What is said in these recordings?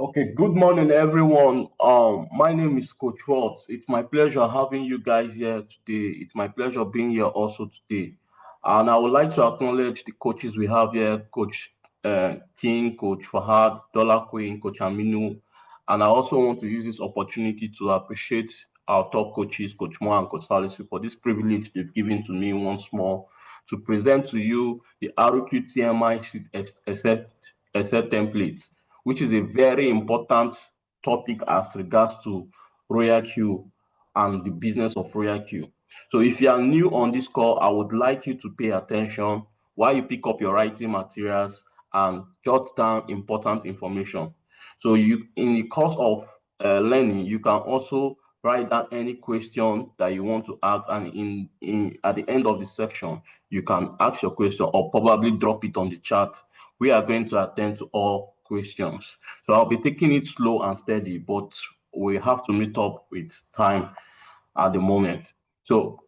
Okay, good morning, everyone. My name is Coach Watts. It's my pleasure having you guys here today. It's my pleasure being here also today. And I would like to acknowledge the coaches we have here, Coach King, Coach Fahad, Dollar Queen, Coach Aminu. And I also want to use this opportunity to appreciate our top coaches, Coach Moa and Coach Salisu, for this privilege they've given to me once more to present to you the RQTMI Excel template, which is a very important topic as regards to RoyalQ and the business of RoyalQ. So if you are new on this call, I would like you to pay attention while you pick up your writing materials and jot down important information. So you, in the course of learning, you can also write down any question that you want to ask, and at the end of the section, you can ask your question or probably drop it on the chat. We are going to attend to all questions. So I'll be taking it slow and steady, but we have to meet up with time at the moment. So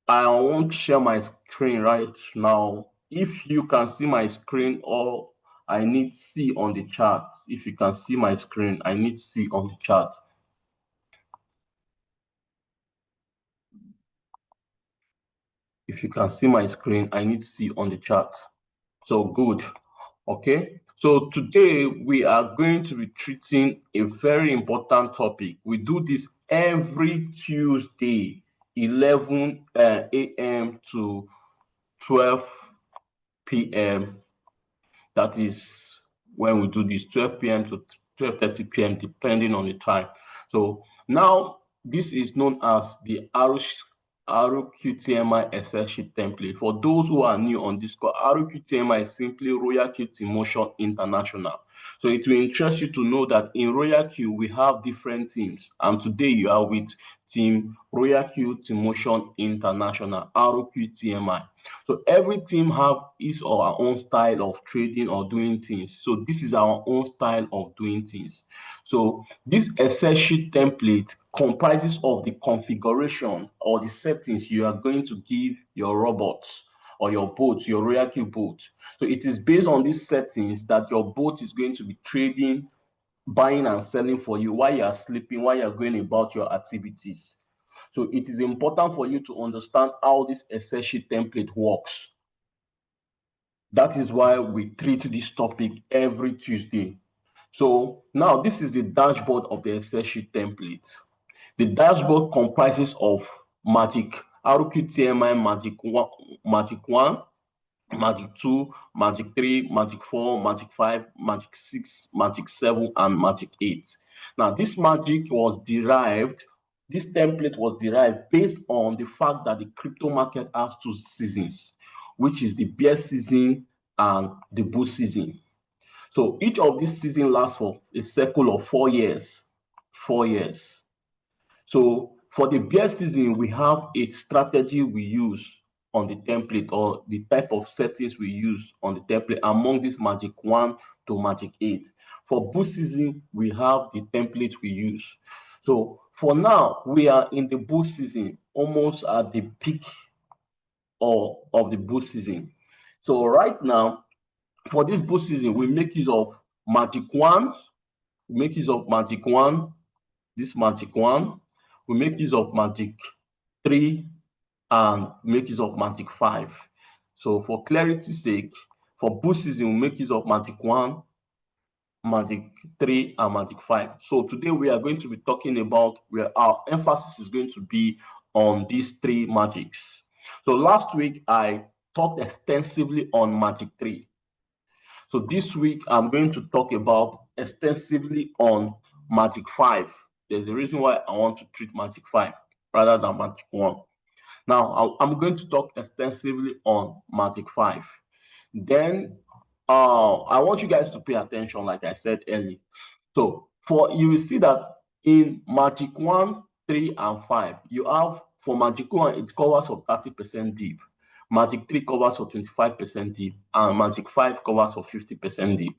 I want to share my screen right now. If you can see my screen, or I need C on the chart. If you can see my screen, I need C on the chart. If you can see my screen, I need C on the chart. So good. Okay. So today we are going to be treating a very important topic. We do this every Tuesday, 11 a.m. to 12 p.m. That is when we do this, 12 p.m. to 12:30 p.m. depending on the time. So now this is known as the RQTMI Excel sheet template. For those who are new on this call, RQTMI is simply RoyalQ Motion International. So it will interest you to know that in RoyalQ we have different teams, and today you are with Team RoyalQ Motion International, RQTMI. So every team have his or her own style of trading or doing things. So this is our own style of doing things. So this Excel sheet template comprises of the configuration or the settings you are going to give your robots or your boat, your RoyalQ boat. So it is based on these settings that your boat is going to be trading, buying and selling for you while you are sleeping, while you are going about your activities. So it is important for you to understand how this Excel sheet template works. That is why we treat this topic every Tuesday. So now this is the dashboard of the Excel sheet template. The dashboard comprises of Magic, RQTMI Magic 1, Magic 2, Magic 3, Magic 4, Magic 5, Magic 6, Magic 7, and Magic 8. Now, this template was derived based on the fact that the crypto market has two seasons, which is the bear season and the bull season. So each of these seasons lasts for a cycle of 4 years. 4 years. So for the bear season, we have a strategy we use on the template, or the type of settings we use on the template among this Magic 1 to Magic 8. For bull season, we have the template we use. So for now, we are in the bull season, almost at the peak of the bull season. So right now, for this bull season, we make use of Magic 1, we make use of Magic 1, this Magic 1, we make use of Magic 3, and make use of Magic 5. So for clarity's sake, for bull season, we make use of Magic 1, Magic 3, and Magic 5. So today we are going to be talking about where our emphasis is going to be on these three magics. So last week, I talked extensively on Magic 3. So this week, I'm going to talk about extensively on Magic 5. There's a reason why I want to treat Magic 5 rather than Magic 1. Now, I'm going to talk extensively on Magic 5. Then, I want you guys to pay attention, like I said earlier. So, you will see that in Magic 1, 3, and 5, you have, for Magic 1, it covers for 30% dip. Magic 3 covers for 25% dip, and Magic 5 covers for 50% dip.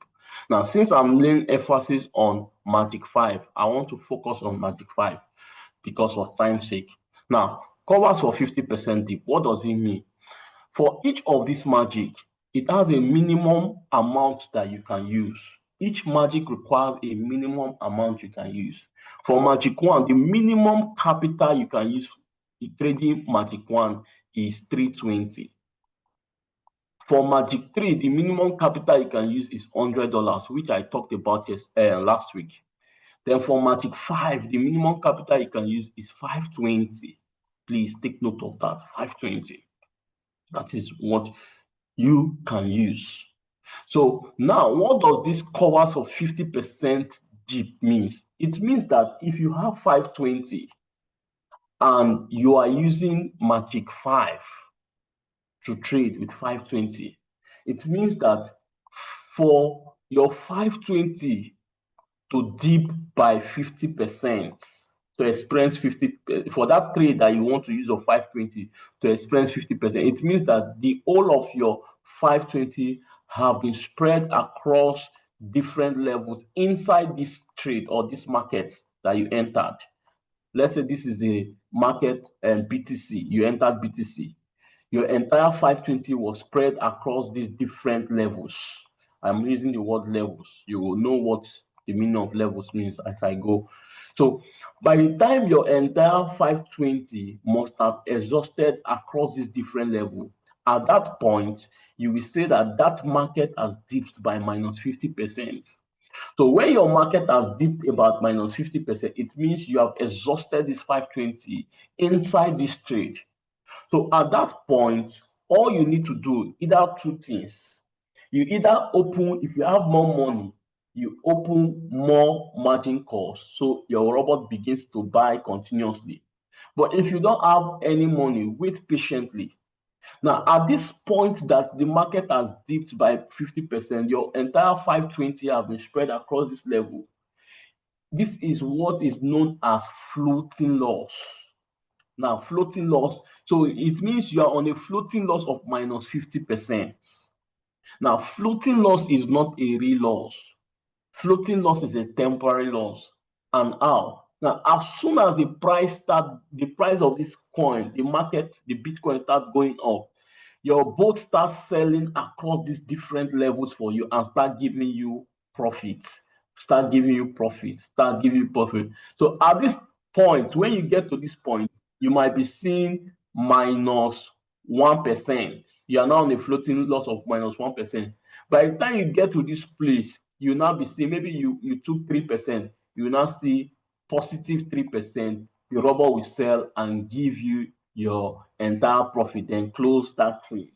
Now, since I'm laying emphasis on Magic 5, I want to focus on Magic 5 because of time's sake. Now, covers for 50% dip. What does it mean? For each of these magic, it has a minimum amount that you can use. each magic requires a minimum amount you can use. For Magic 1, the minimum capital you can use in trading Magic 1 is 320. For Magic 3, the minimum capital you can use is $100, which I talked about last week. Then for Magic 5, the minimum capital you can use is 520. Please take note of that, 520. That is what you can use. So now, what does this covers of 50% dip means? It means that if you have 520 and you are using Magic 5 to trade with 520, it means that for your 520 to dip by 50%, to experience 50 for that trade that you want to use of 520 to experience 50%, it means that the whole of your 520 have been spread across different levels inside this trade or this market that you entered. Let's say this is a market BTC, you entered BTC. Your entire 520 was spread across these different levels. I'm using the word levels. You will know what the meaning of levels means as I go. So by the time your entire 520 must have exhausted across these different levels, at that point, you will say that that market has dipped by minus 50%. So when your market has dipped about minus 50%, it means you have exhausted this 520 inside this trade. So at that point, all you need to do, either two things. You either open, if you have more money, you open more margin calls, so your robot begins to buy continuously. But if you don't have any money, wait patiently. Now, at this point that the market has dipped by 50%, your entire 520 have been spread across this level. This is what is known as floating loss. Now, floating loss, so it means you are on a floating loss of minus 50%. Now, floating loss is not a real loss. Floating loss is a temporary loss. And how? Now, as soon as the price of this coin, the market, the Bitcoin start going up, your boat starts selling across these different levels for you and start giving you profit. Start giving you profit. Start giving you profit. So at this point, when you get to this point, you might be seeing minus 1%. You are now on a floating loss of minus 1%. By the time you get to this place, you now be seeing maybe you took 3%, you now see positive 3%. The robot will sell and give you your entire profit and close that trade.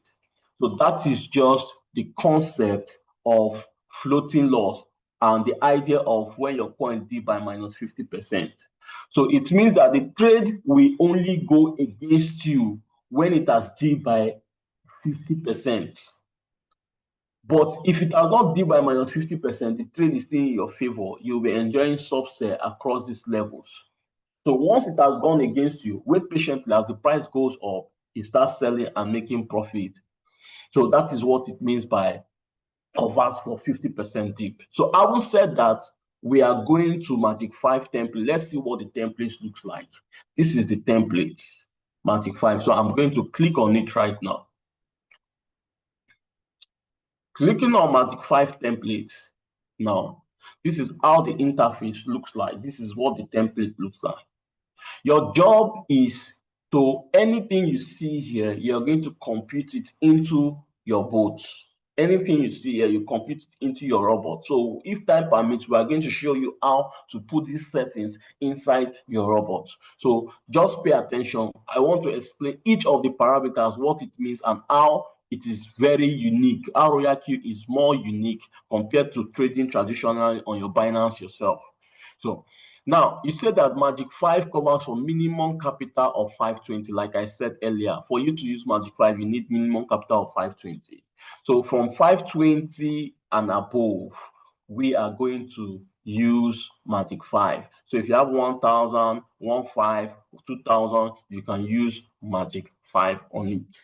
So that is just the concept of floating loss and the idea of when your coin dip by minus 50%. So it means that the trade will only go against you when it has dipped by 50%. But if it has not dipped by minus 50%, the trade is still in your favor. You'll be enjoying subsell across these levels. So once it has gone against you, wait patiently. As the price goes up, you start selling and making profit. So that is what it means by covers for 50% dip. So having said that, we are going to Magic 5 template. Let's see what the template looks like. This is the template, Magic 5. So I'm going to click on it right now. Clicking on Magic 5 template. Now, this is how the interface looks like. This is what the template looks like. Your job is to anything you see here, you're going to compute it into your bots. Anything you see here, you compute it into your robot. So if time permits, we are going to show you how to put these settings inside your robot. So just pay attention. I want to explain each of the parameters, what it means and how it is very unique. How RoyalQ is more unique compared to trading traditionally on your Binance yourself. So now, you said that Magic 5 covers for minimum capital of 520. Like I said earlier, for you to use Magic 5, you need minimum capital of 520. So from 520 and above, we are going to use Magic 5. So if you have 1,000, 1,500, 2,000, you can use Magic 5 on it.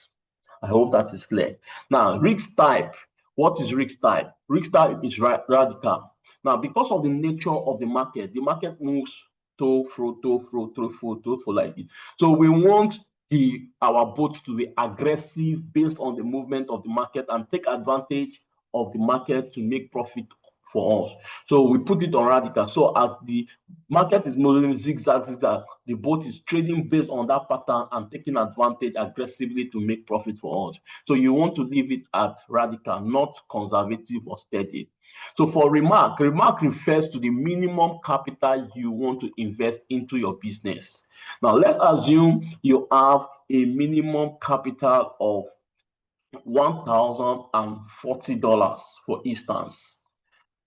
I hope that is clear. Now, risk type. What is risk type? Risk type is radical. Now, because of the nature of the market moves to like it. So we want our bots to be aggressive based on the movement of the market and take advantage of the market to make profit for us. So we put it on Radical. So as the market is moving zigzag, the boat is trading based on that pattern and taking advantage aggressively to make profit for us. So you want to leave it at Radical, not conservative or steady. So for remark refers to the minimum capital you want to invest into your business. Now let's assume you have a minimum capital of $1,040 for instance.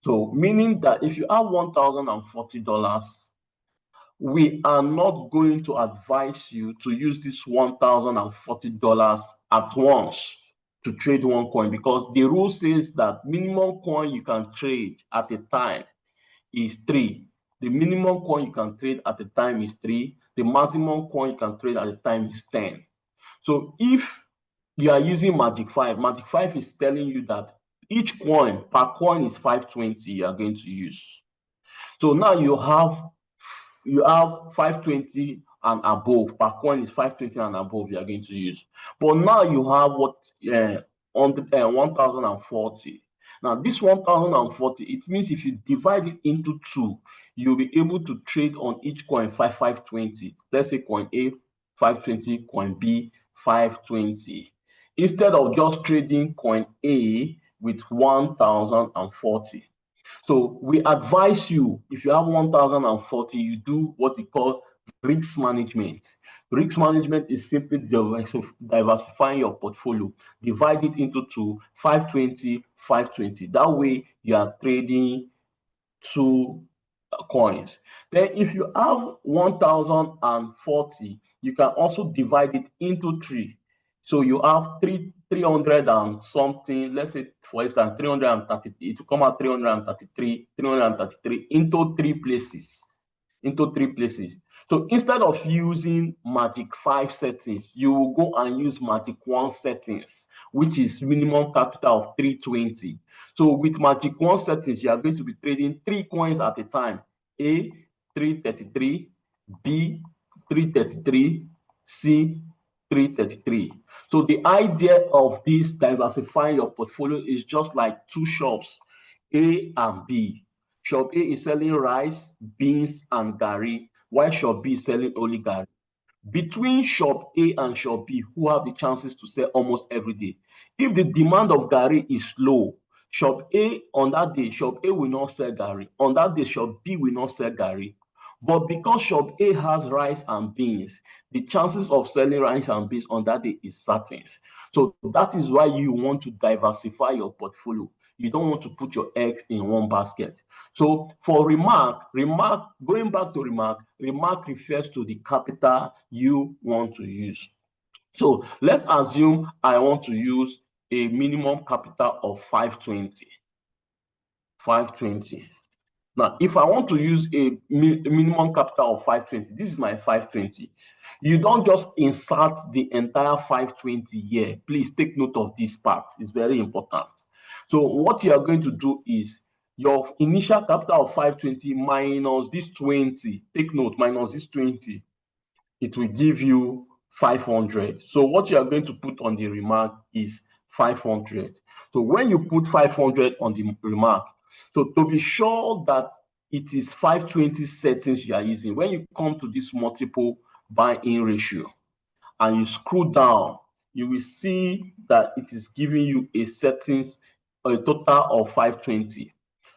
So meaning that if you have $1,040, we are not going to advise you to use this $1,040 at once to trade one coin, because the rule says that minimum coin you can trade at a time is 3. The minimum coin you can trade at a time is 3. The maximum coin you can trade at a time is 10. So if you are using Magic 5, Magic 5 is telling you that each coin per coin is 520 you are going to use. So now you have 520 and above, per coin is 520 and above you are going to use. But now you have what on the 1040. Now this 1040, it means if you divide it into 2, you'll be able to trade on each coin 520. Let's say coin A 520, coin B 520. Instead of just trading coin A with 1040. So we advise you, if you have 1040, you do what we call risk management. Risk management is simply diversifying your portfolio. Divide it into 2, 520, 520. That way you are trading 2 coins. Then if you have 1040, you can also divide it into 3. So you have 300 and something, let's say for instance 330, it will come out 333 into 3 places. So instead of using Magic 5 settings, you will go and use Magic 1 settings, which is minimum capital of 320. So with Magic 1 settings, you are going to be trading 3 coins at a time. A 333, B 333, C 333. So the idea of this diversifying your portfolio is just like 2 shops, A and B. Shop A is selling rice, beans, and garri, while shop B is selling only garri. Between shop A and shop B, who have the chances to sell almost every day? If the demand of garri is low, shop A on that day, shop A will not sell garri. On that day, shop B will not sell garri. But because shop A has rice and beans, the chances of selling rice and beans on that day is certain. So that is why you want to diversify your portfolio. You don't want to put your eggs in one basket. So for remark, going back to remark refers to the capital you want to use. So let's assume I want to use a minimum capital of 520. Now, if I want to use a minimum capital of 520, this is my 520. You don't just insert the entire 520 here. Please take note of this part. It's very important. So what you are going to do is your initial capital of 520 minus this 20. Take note, minus this 20. It will give you 500. So what you are going to put on the remark is 500. So when you put 500 on the remark, so to be sure that it is 520 settings you are using, when you come to this multiple buy-in ratio and you scroll down, you will see that it is giving you a settings, a total of 520.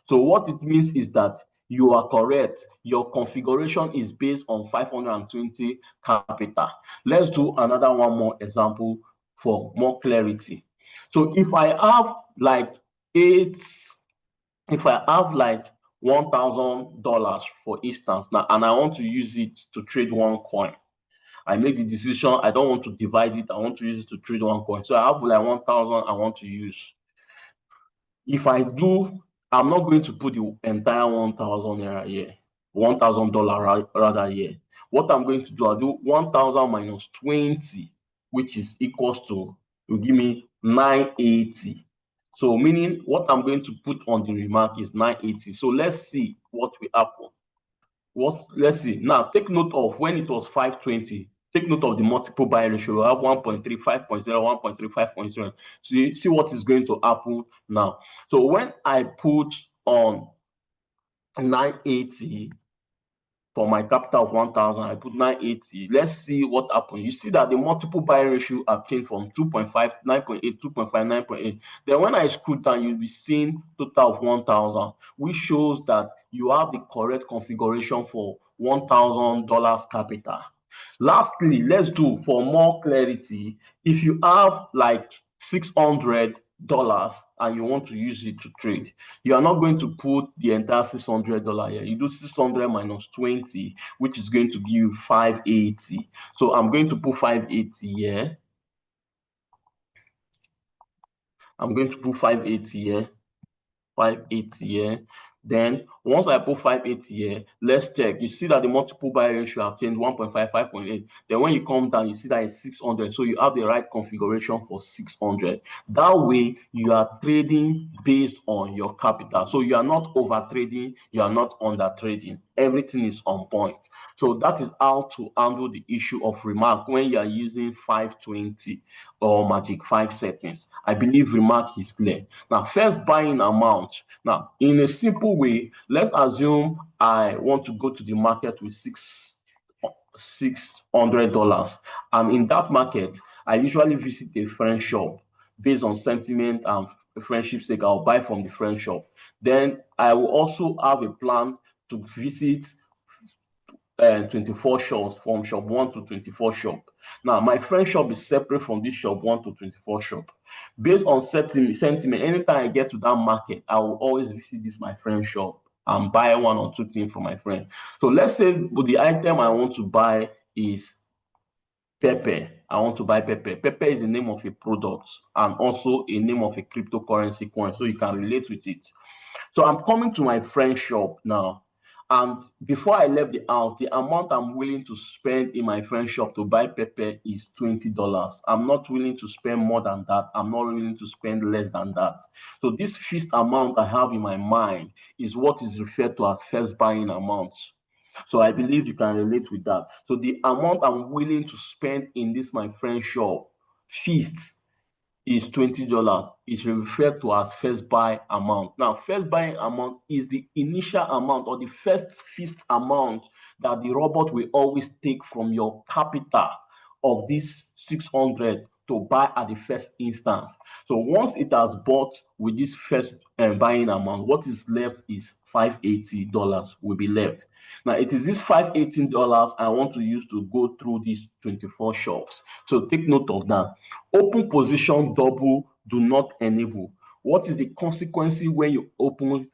So what it means is that you are correct. Your configuration is based on 520 capital. Let's do another one more example for more clarity. So if I have like $1,000 for instance now, and I want to use it to trade one coin, I make the decision I don't want to divide it, I want to use it to trade one coin. So I have like 1,000 I want to use. If I do, I'm not going to put the entire 1,000 naira here, $1,000 rather here. What I'm going to do, I'll do 1,000 minus 20, which is equals to, will give me 980. So meaning what I'm going to put on the remark is 980. So let's see what will happen. Let's see. Now take note of when it was 520. Take note of the multiple buy ratio. We have 1.3, 5.0, 1.3, 5.0. So you see what is going to happen now. So when I put on 980 for my capital of 1,000. I put 980. Let's see what happened. You see that the multiple buying ratio have changed from 2.5, 9.8, 2.5, 9.8. Then when I scroll down, you'll be seeing total of 1,000, which shows that you have the correct configuration for $1,000 capital. Lastly, let's do for more clarity, if you have like $600 and you want to use it to trade, you are not going to put the entire $600 here. You do 600 minus 20, which is going to give you 580. So I'm going to put 580 here. I'm going to put 580 here. 580 here. Then once I put 580 here, let's check. You see that the multiple buy ratio have changed 1.5, 5.8. Then when you come down, you see that it's 600. So you have the right configuration for 600. That way, you are trading based on your capital. So you are not over trading, you are not under trading. Everything is on point. So that is how to handle the issue of remark when you are using 520 or Magic 5 settings. I believe remark is clear. Now, first buying amount. Now, in a simple way, let's assume I want to go to the market with $600, and in that market, I usually visit a friend shop based on sentiment and friendship sake. I'll buy from the friend shop. Then I will also have a plan to visit 24 shops from shop 1 to 24 shop. Now, my friend shop is separate from this shop 1 to 24 shop. Based on sentiment, anytime I get to that market, I will always visit this my friend shop and buy one or two things from my friend. So let's say the item I want to buy is pepper. I want to buy pepper. Pepper is the name of a product and also a name of a cryptocurrency coin, so you can relate with it. So I'm coming to my friend shop now. And before I left the house, the amount I'm willing to spend in my friend shop to buy pepper is $20. I'm not willing to spend more than that. I'm not willing to spend less than that. So this fixed amount I have in my mind is what is referred to as first buying amount. So I believe you can relate with that. So the amount I'm willing to spend in this my friend shop, feast, is $20. It's referred to as first buy amount. Now, first buying amount is the initial amount or the first fixed amount that the robot will always take from your capital of this 600 to buy at the first instance. So once it has bought with this first buying amount, what is left is $580 will be left. Now, it is this $518 I want to use to go through these 24 shops. So take note of that. Open position double do not enable. What is the consequence when you open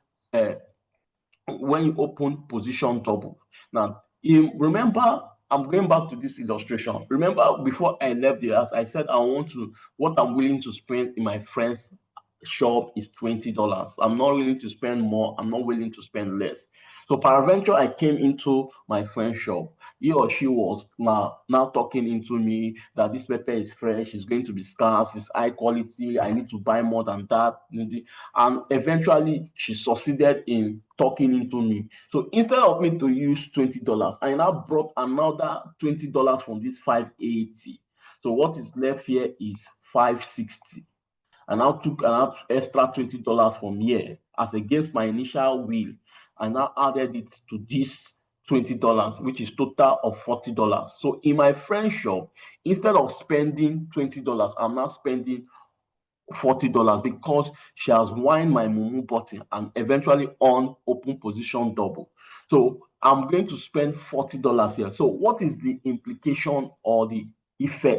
position double? Now, remember, I'm going back to this illustration. Remember, before I left the house, I said what I'm willing to spend in my friend's shop is $20. I'm not willing to spend more. I'm not willing to spend less. So peradventure, I came into my friend's shop. He or she was now talking into me that this pepper is fresh, it's going to be scarce, it's high quality, I need to buy more than that. And eventually, she succeeded in talking into me. So instead of me to use $20, I now brought another $20 from this 580. So what is left here is 560. And I took an extra $20 from here as against my initial will. I now added it to this $20, which is total of $40. So in my friend shop, instead of spending $20, I'm now spending $40 because she has won my Mumu button and eventually on open position double. So I'm going to spend $40 here. So what is the implication or the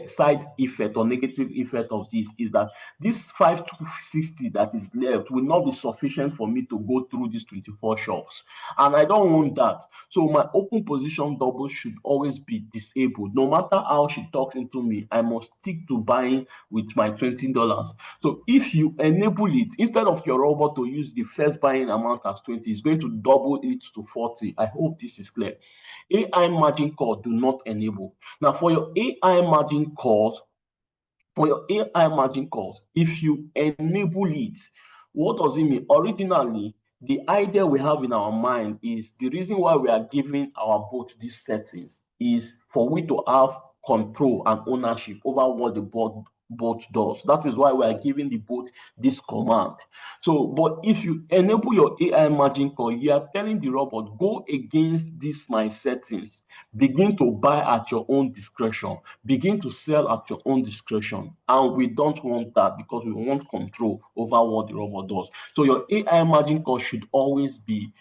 side effect or negative effect of this is that this 560 that is left will not be sufficient for me to go through these 24 shops, and I don't want that. So my open position double should always be disabled. No matter how she talks into me, I must stick to buying with my $20. So if you enable it, instead of your robot to use the first buying amount as 20, it's going to double it to 40. I hope this is clear. AI margin call do not enable. Now, for your AI margin calls, if you enable it, what does it mean? Originally, the idea we have in our mind is the reason why we are giving our bot these settings is for we to have control and ownership over what the bot bot does. That is why we are giving the bot this command. So, but if you enable your AI margin call, you are telling the robot, go against these my settings, begin to buy at your own discretion, begin to sell at your own discretion. And we don't want that, because we want control over what the robot does. So your AI margin call should always be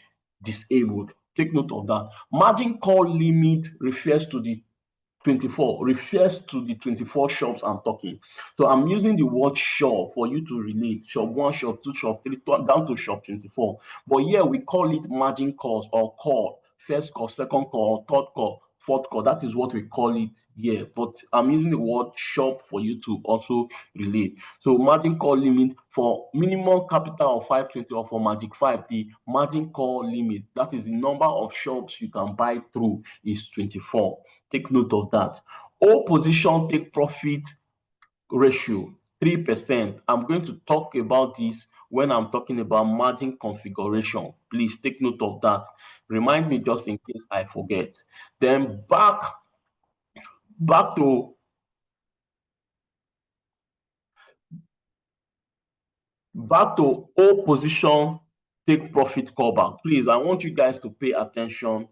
disabled. Take note of that. Margin call limit refers to the 24 shops I'm talking. So I'm using the word shop for you to relate. Shop 1, shop 2, shop 3, down to shop 24. But here we call it margin calls, or call. First call, second call, third call, fourth call. That is what we call it here. But I'm using the word shop for you to also relate. So margin call limit for minimum capital of 520, or for Magic 5, the margin call limit, that is the number of shops you can buy through, is 24. Take note of that. All position take profit ratio, 3%. I'm going to talk about this when I'm talking about margin configuration. Please take note of that. Remind me just in case I forget. Then back to all position take profit callback. Please, I want you guys to pay attention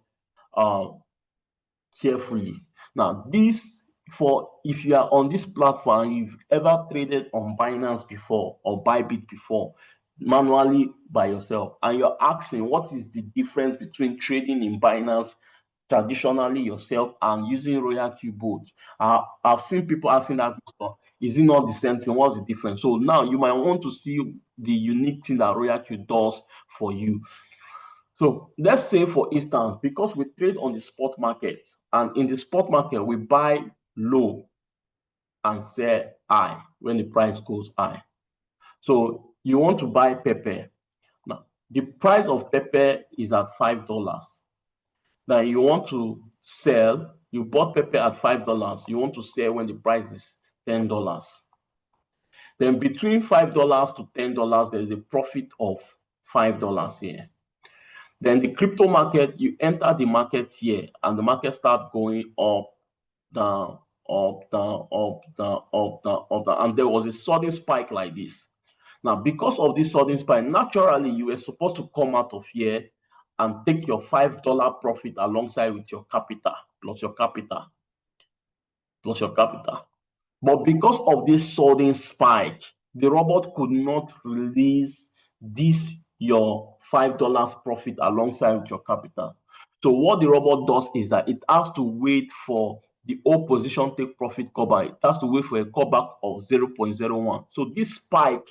carefully. Now, this, for if you are on this platform, you've ever traded on Binance before or Bybit before, manually by yourself, and you're asking what is the difference between trading in Binance traditionally yourself and using RoyalQ bots. I've seen people asking that question. Is it not the same thing? What's the difference? So now you might want to see the unique thing that RoyalQ does for you. So let's say, for instance, because we trade on the spot market, and in the spot market, we buy low and sell high when the price goes high. So you want to buy pepper. Now, the price of pepper is at $5. Now you want to sell, you bought pepper at $5, you want to sell when the price is $10. Then between $5 to $10, there is a profit of $5 here. Then the crypto market, you enter the market here, and the market starts going up, down, up, down, up, down, up, down, up, down. And there was a sudden spike like this. Now, because of this sudden spike, naturally, you were supposed to come out of here and take your $5 profit alongside with your capital, plus your capital, plus your capital. But because of this sudden spike, the robot could not release this your $5 profit alongside with your capital. So what the robot does is that it has to wait for the old position take profit callback. It has to wait for a callback of 0.01. So this spike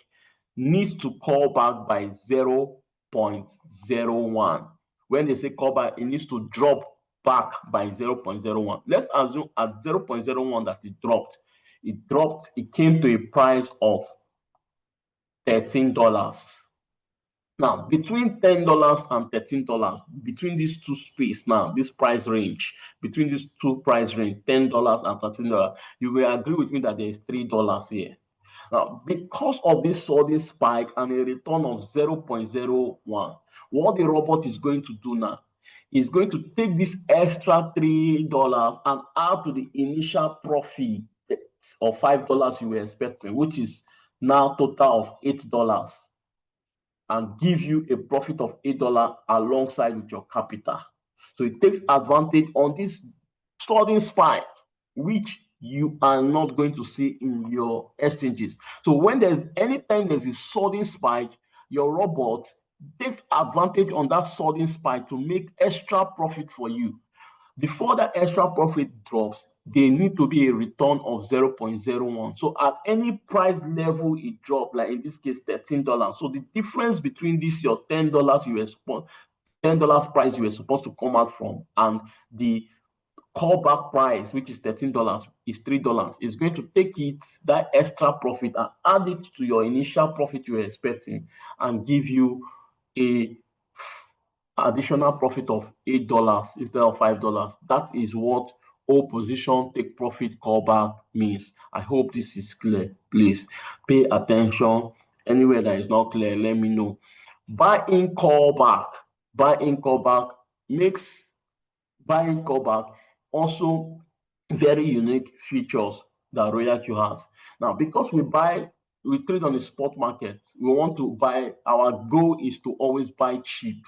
needs to call back by 0.01. When they say callback, it needs to drop back by 0.01. Let's assume at 0.01 that it dropped. It came to a price of $13. Now, between $10 and $13, between these two space, now this price range, between these two price range, $10 and $13, you will agree with me that there is $3 here. Now, because of this sudden spike and a return of 0.01, what the robot is going to do now is going to take this extra $3 and add to the initial profit of $5 you were expecting, which is now total of $8, and give you a profit of $8 alongside with your capital. So it takes advantage on this sudden spike, which you are not going to see in your exchanges. So when anytime there's a sudden spike, your robot takes advantage on that sudden spike to make extra profit for you. Before that extra profit drops, there need to be a return of 0.01. So at any price level it dropped, like in this case $13. So the difference between this your $10 you were supposed $10 price you were supposed to come out from, and the callback price, which is $13, is $3. It's going to take that extra profit and add it to your initial profit you were expecting, and give you a additional profit of $8 instead of $5. That is what all position take profit callback means. I hope this is clear. Please pay attention. Anywhere that is not clear, let me know. Buy-in callback makes buying callback also very unique features that RoyalQ has. Now, because we trade on the spot market, we want to buy, our goal is to always buy cheap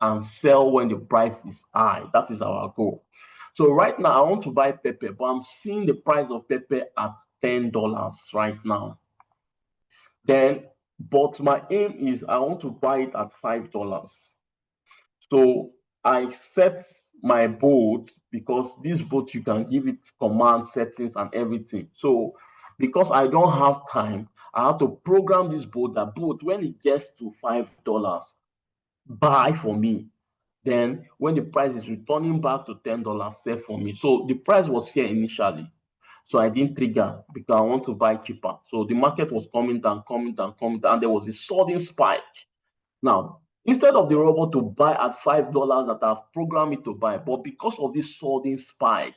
and sell when the price is high. That is our goal. So right now, I want to buy pepper, but I'm seeing the price of pepper at $10 right now. But my aim is I want to buy it at $5. So I set my boat, because this boat you can give it command settings and everything. So because I don't have time, I have to program this boat that boat when it gets to $5, buy for me. Then when the price is returning back to $10, sell for me. So the price was here initially. So I didn't trigger because I want to buy cheaper. So the market was coming down, coming down, coming down. And there was a sudden spike. Now, instead of the robot to buy at $5 that I've programmed it to buy, but because of this sudden spike,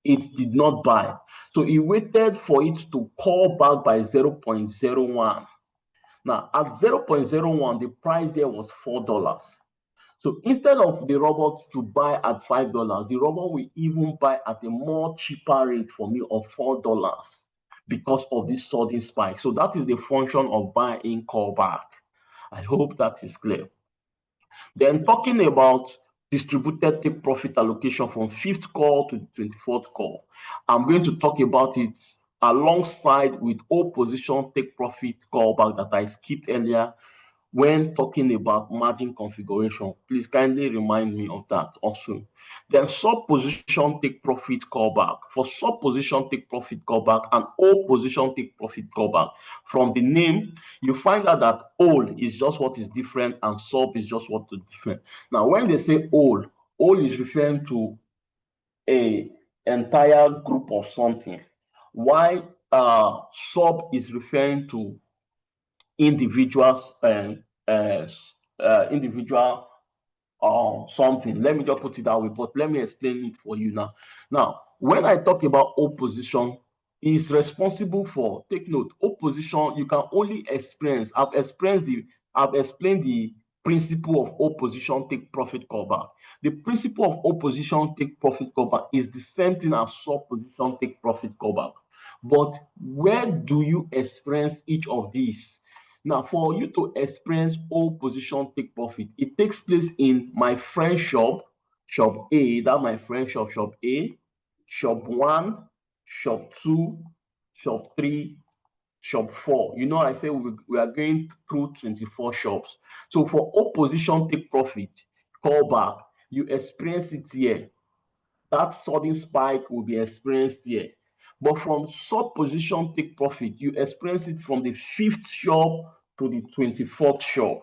it did not buy. So it waited for it to call back by 0.01. Now, at 0.01, the price here was $4. So instead of the robot to buy at $5, the robot will even buy at a more cheaper rate for me of $4 because of this sudden spike. So that is the function of buy-in callback. I hope that is clear. Then talking about distributed take profit allocation from 5th call to the 24th call, I'm going to talk about it alongside with all position take profit callback that I skipped earlier when talking about margin configuration. Please kindly remind me of that also. Then sub position take profit callback. For sub position take profit callback and all position take profit callback, from the name you find out that all is just what is different and sub is just what is different. Now when they say all is referring to a entire group of something, while sub is referring to individuals and individual something. Let me just put it that way, but let me explain it for you now. Now, when I talk about opposition, is responsible for, take note, opposition you can only experience. I've explained the principle of opposition take profit callback. The principle of opposition take profit callback is the same thing as supposition take profit callback. But where do you experience each of these? Now, for you to experience all position take profit, it takes place in my friend shop, shop A, that my friend shop, shop A, shop 1, shop 2, shop 3, shop 4. You know, I say we are going through 24 shops. So for all position take profit, callback, you experience it here. That sudden spike will be experienced here. But from sub position take profit, you experience it from the 5th shop to the 24th shop.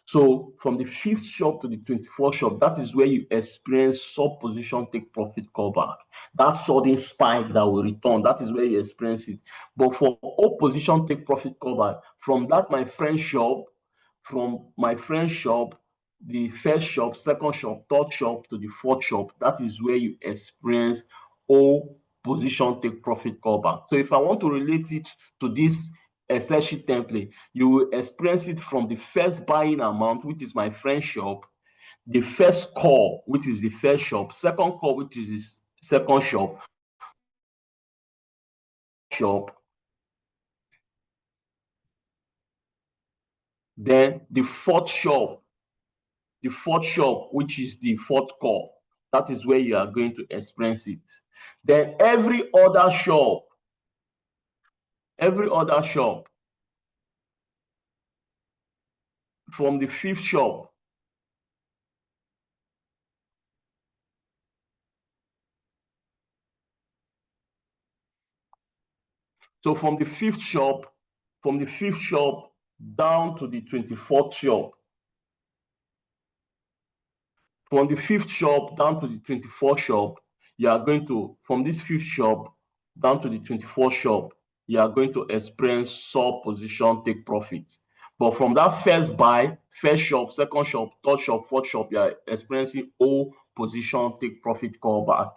So from the 5th shop to the 24th shop, that is where you experience sub position take profit callback. That sudden spike that will return, that is where you experience it. But for all position take profit callback, from that my friend shop, the first shop, second shop, third shop to the 4th shop, that is where you experience all position take profit callback. So if I want to relate it to this Excel sheet template, you will experience it from the first buying amount, which is my friend shop, the first call, which is the first shop, second call, which is the second shop, then the fourth shop, which is the 4th call. That is where you are going to experience it. Then every other shop from the 5th shop so from the 5th shop down to the 24th shop, from the 5th shop down to the 24th shop, you are going to, from this 5th shop down to the 24th shop, you are going to experience sub position take profit. But from that first buy, first shop, second shop, third shop, 4th shop, you are experiencing all position take profit callback.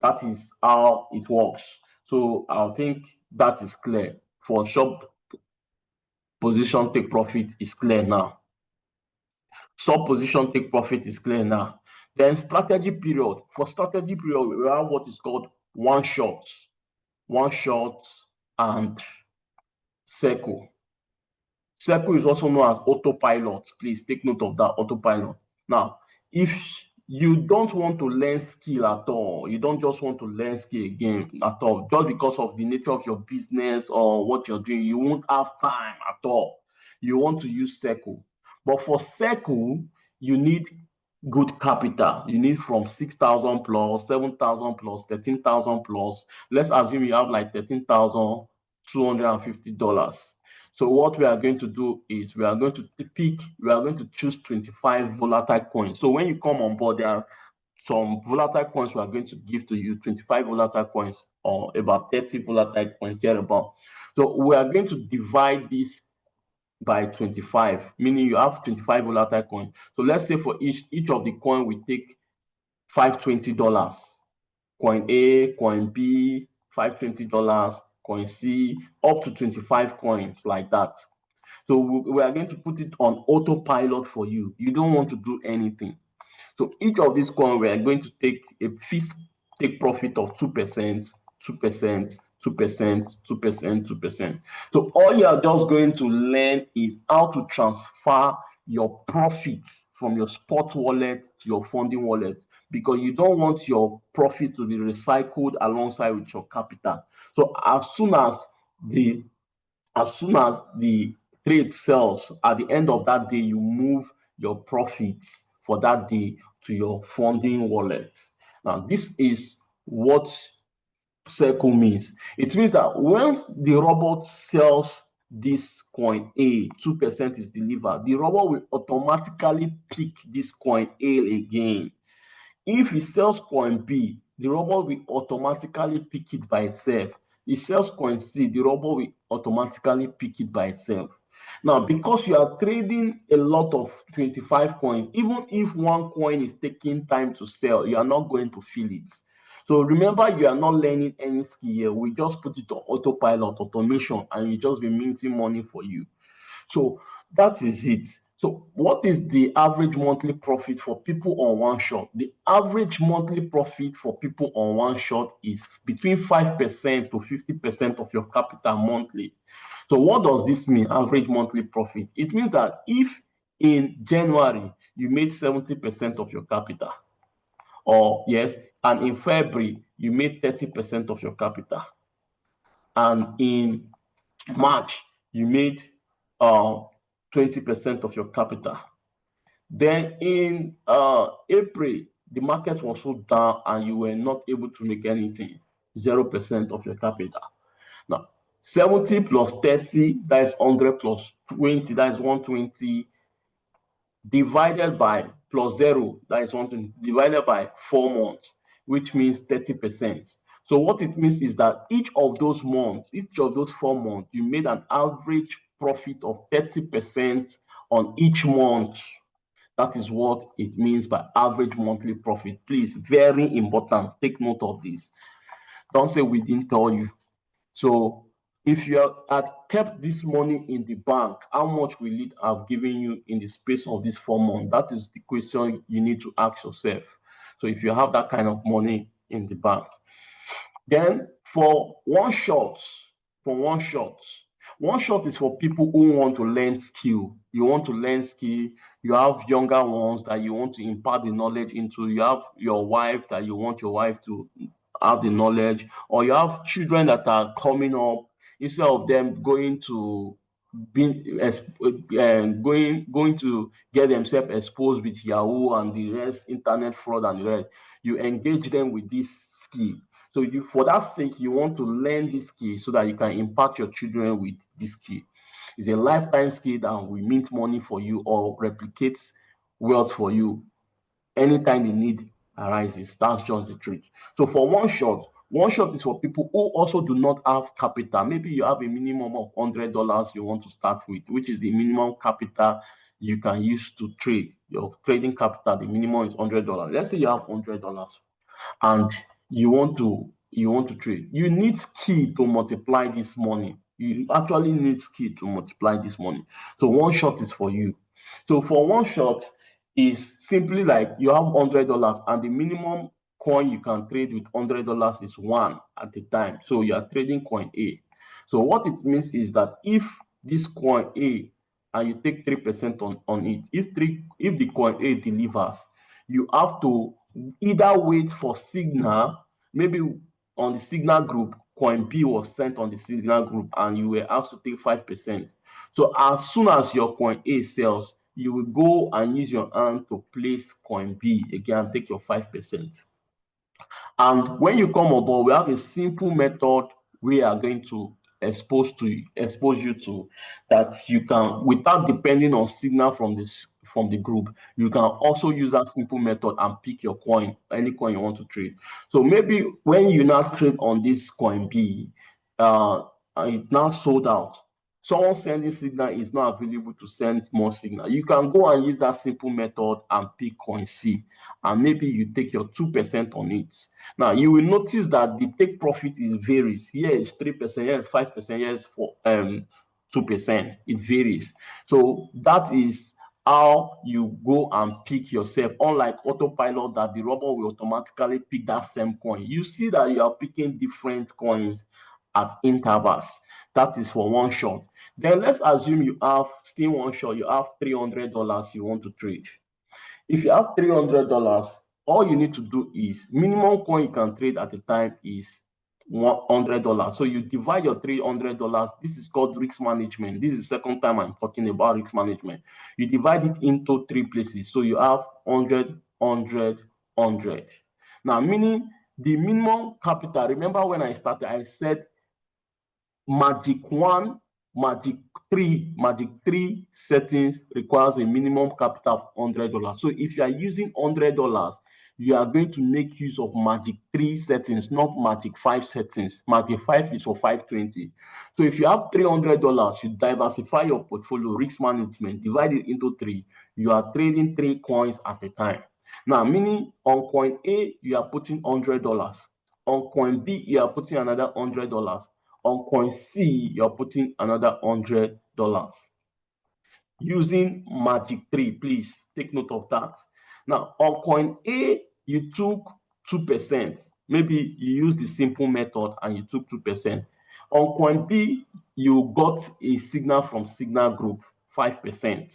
That is how it works. So I think that is clear. For shop position take profit is clear now. Sub position take profit is clear now. Then strategy period. For strategy period, we have what is called one shot. One Shot, and Circle. Circle is also known as autopilot. Please take note of that, autopilot. Now, if you don't want to learn skill at all, you don't just want to learn skill again at all, just because of the nature of your business or what you're doing, you won't have time at all. You want to use Circle. But for Circle, you need good capital. You need from 6,000 plus, 7,000 plus, 13,000 plus. Let's assume you have like $13,250. So what we are going to do is we are going to choose 25 volatile coins. So when you come on board, there are some volatile coins we are going to give to you, 25 volatile coins or about 30 volatile coins here about. So we are going to divide this by 25, meaning you have 25 volatile coins. So let's say for each of the coin we take $520. Coin A, coin B, $520, coin C, up to 25 coins like that. So we are going to put it on autopilot for you. You don't want to do anything. So each of these coins, we are going to take a fixed take profit of 2%, 2%, 2%, 2%, 2%. So all you are just going to learn is how to transfer your profits from your spot wallet to your funding wallet, because you don't want your profit to be recycled alongside with your capital. So as soon as the trade sells, at the end of that day, you move your profits for that day to your funding wallet. Now, this is what Circle means. It means that once the robot sells this coin A, 2% is delivered, the robot will automatically pick this coin A again. If it sells coin B, the robot will automatically pick it by itself. It sells coin C, the robot will automatically pick it by itself. Now, because you are trading a lot of 25 coins, even if one coin is taking time to sell, you are not going to feel it. So remember, you are not learning any skill here. We just put it on autopilot, automation, and it just be minting money for you. So that is it. So what is the average monthly profit for people on One Shot? The average monthly profit for people on One Shot is between 5% to 50% of your capital monthly. So what does this mean, average monthly profit? It means that if in January you made 70% of your capital, or yes, and in February you made 30% of your capital, and in March you made 20% of your capital. Then in April, the market was so down and you were not able to make anything, 0% of your capital. Now, 70 plus 30, that is 100 plus 20, that is 120, divided by plus 0, that is 120, divided by 4 months, which means 30%. So what it means is that each of those months, each of those 4 months, you made an average profit of 30% on each month. That is what it means by average monthly profit. Please, very important, take note of this. Don't say we didn't tell you. So if you had kept this money in the bank, how much will it have given you in the space of these 4 months? That is the question you need to ask yourself. So if you have that kind of money in the bank. Then for One Shot, One Shot is for people who want to learn skill. You want to learn skill. You have younger ones that you want to impart the knowledge into. You have your wife that you want your wife to have the knowledge, or you have children that are coming up. Instead of them going to going to get themselves exposed with Yahoo and the rest, internet fraud and the rest, you engage them with this skill. So for that sake, you want to learn this skill so that you can impact your children with this skill. It's a lifetime skill that will mint money for you or replicates wealth for you anytime the need arises. That's just the truth. So for One Shot is for people who also do not have capital. Maybe you have a minimum of $100 you want to start with, which is the minimum capital you can use to trade. Your trading capital, the minimum is $100. Let's say you have $100 and you want to trade. You need skill to multiply this money. You actually need skill to multiply this money. So One Shot is for you. So for One Shot is simply like you have $100 and the minimum coin you can trade with $100 is one at a time. So you are trading coin A. So what it means is that if this coin A and you take 3% on it, if the coin A delivers, you have to either wait for signal, maybe on the signal group, coin B was sent on the signal group and you were asked to take 5%. So as soon as your coin A sells, you will go and use your hand to place coin B again, take your 5%. And when you come aboard, we have a simple method we are going to expose you to, that you can, without depending on signal from the group, you can also use that simple method and pick your coin, any coin you want to trade. So maybe when you now trade on this coin B, it now sold out. Someone sending signal is not available to send more signal. You can go and use that simple method and pick coin C, and maybe you take your 2% on it. Now you will notice that the take profit varies. Here is 3%, here is 5%, here is 2%. It varies. So that is how you go and pick yourself. Unlike autopilot, that the robot will automatically pick that same coin. You see that you are picking different coins at intervals. That is for one shot. Then let's assume you have still one shot, you have $300 you want to trade. If you have $300, all you need to do is, minimum coin you can trade at a time is $100. So you divide your $300. This is called risk management. This is the second time I'm talking about risk management. You divide it into 3 places. So you have 100, 100, 100. Now, meaning the minimum capital, remember when I started, I said magic 1, magic 3 settings requires a minimum capital of $100. So if you are using $100, you are going to make use of magic 3 settings, not magic 5 settings. Magic 5 is for 520. So if you have $300, you diversify your portfolio, risk management, divide it into 3. You are trading 3 coins at a time. Now, meaning on coin A, you are putting $100. On coin B, you are putting another $100. On coin C, you're putting another $100. Using magic 3, please take note of that. Now, on coin A, you took 2%. Maybe you use the simple method and you took 2%. On coin B, you got a signal from signal group, 5%.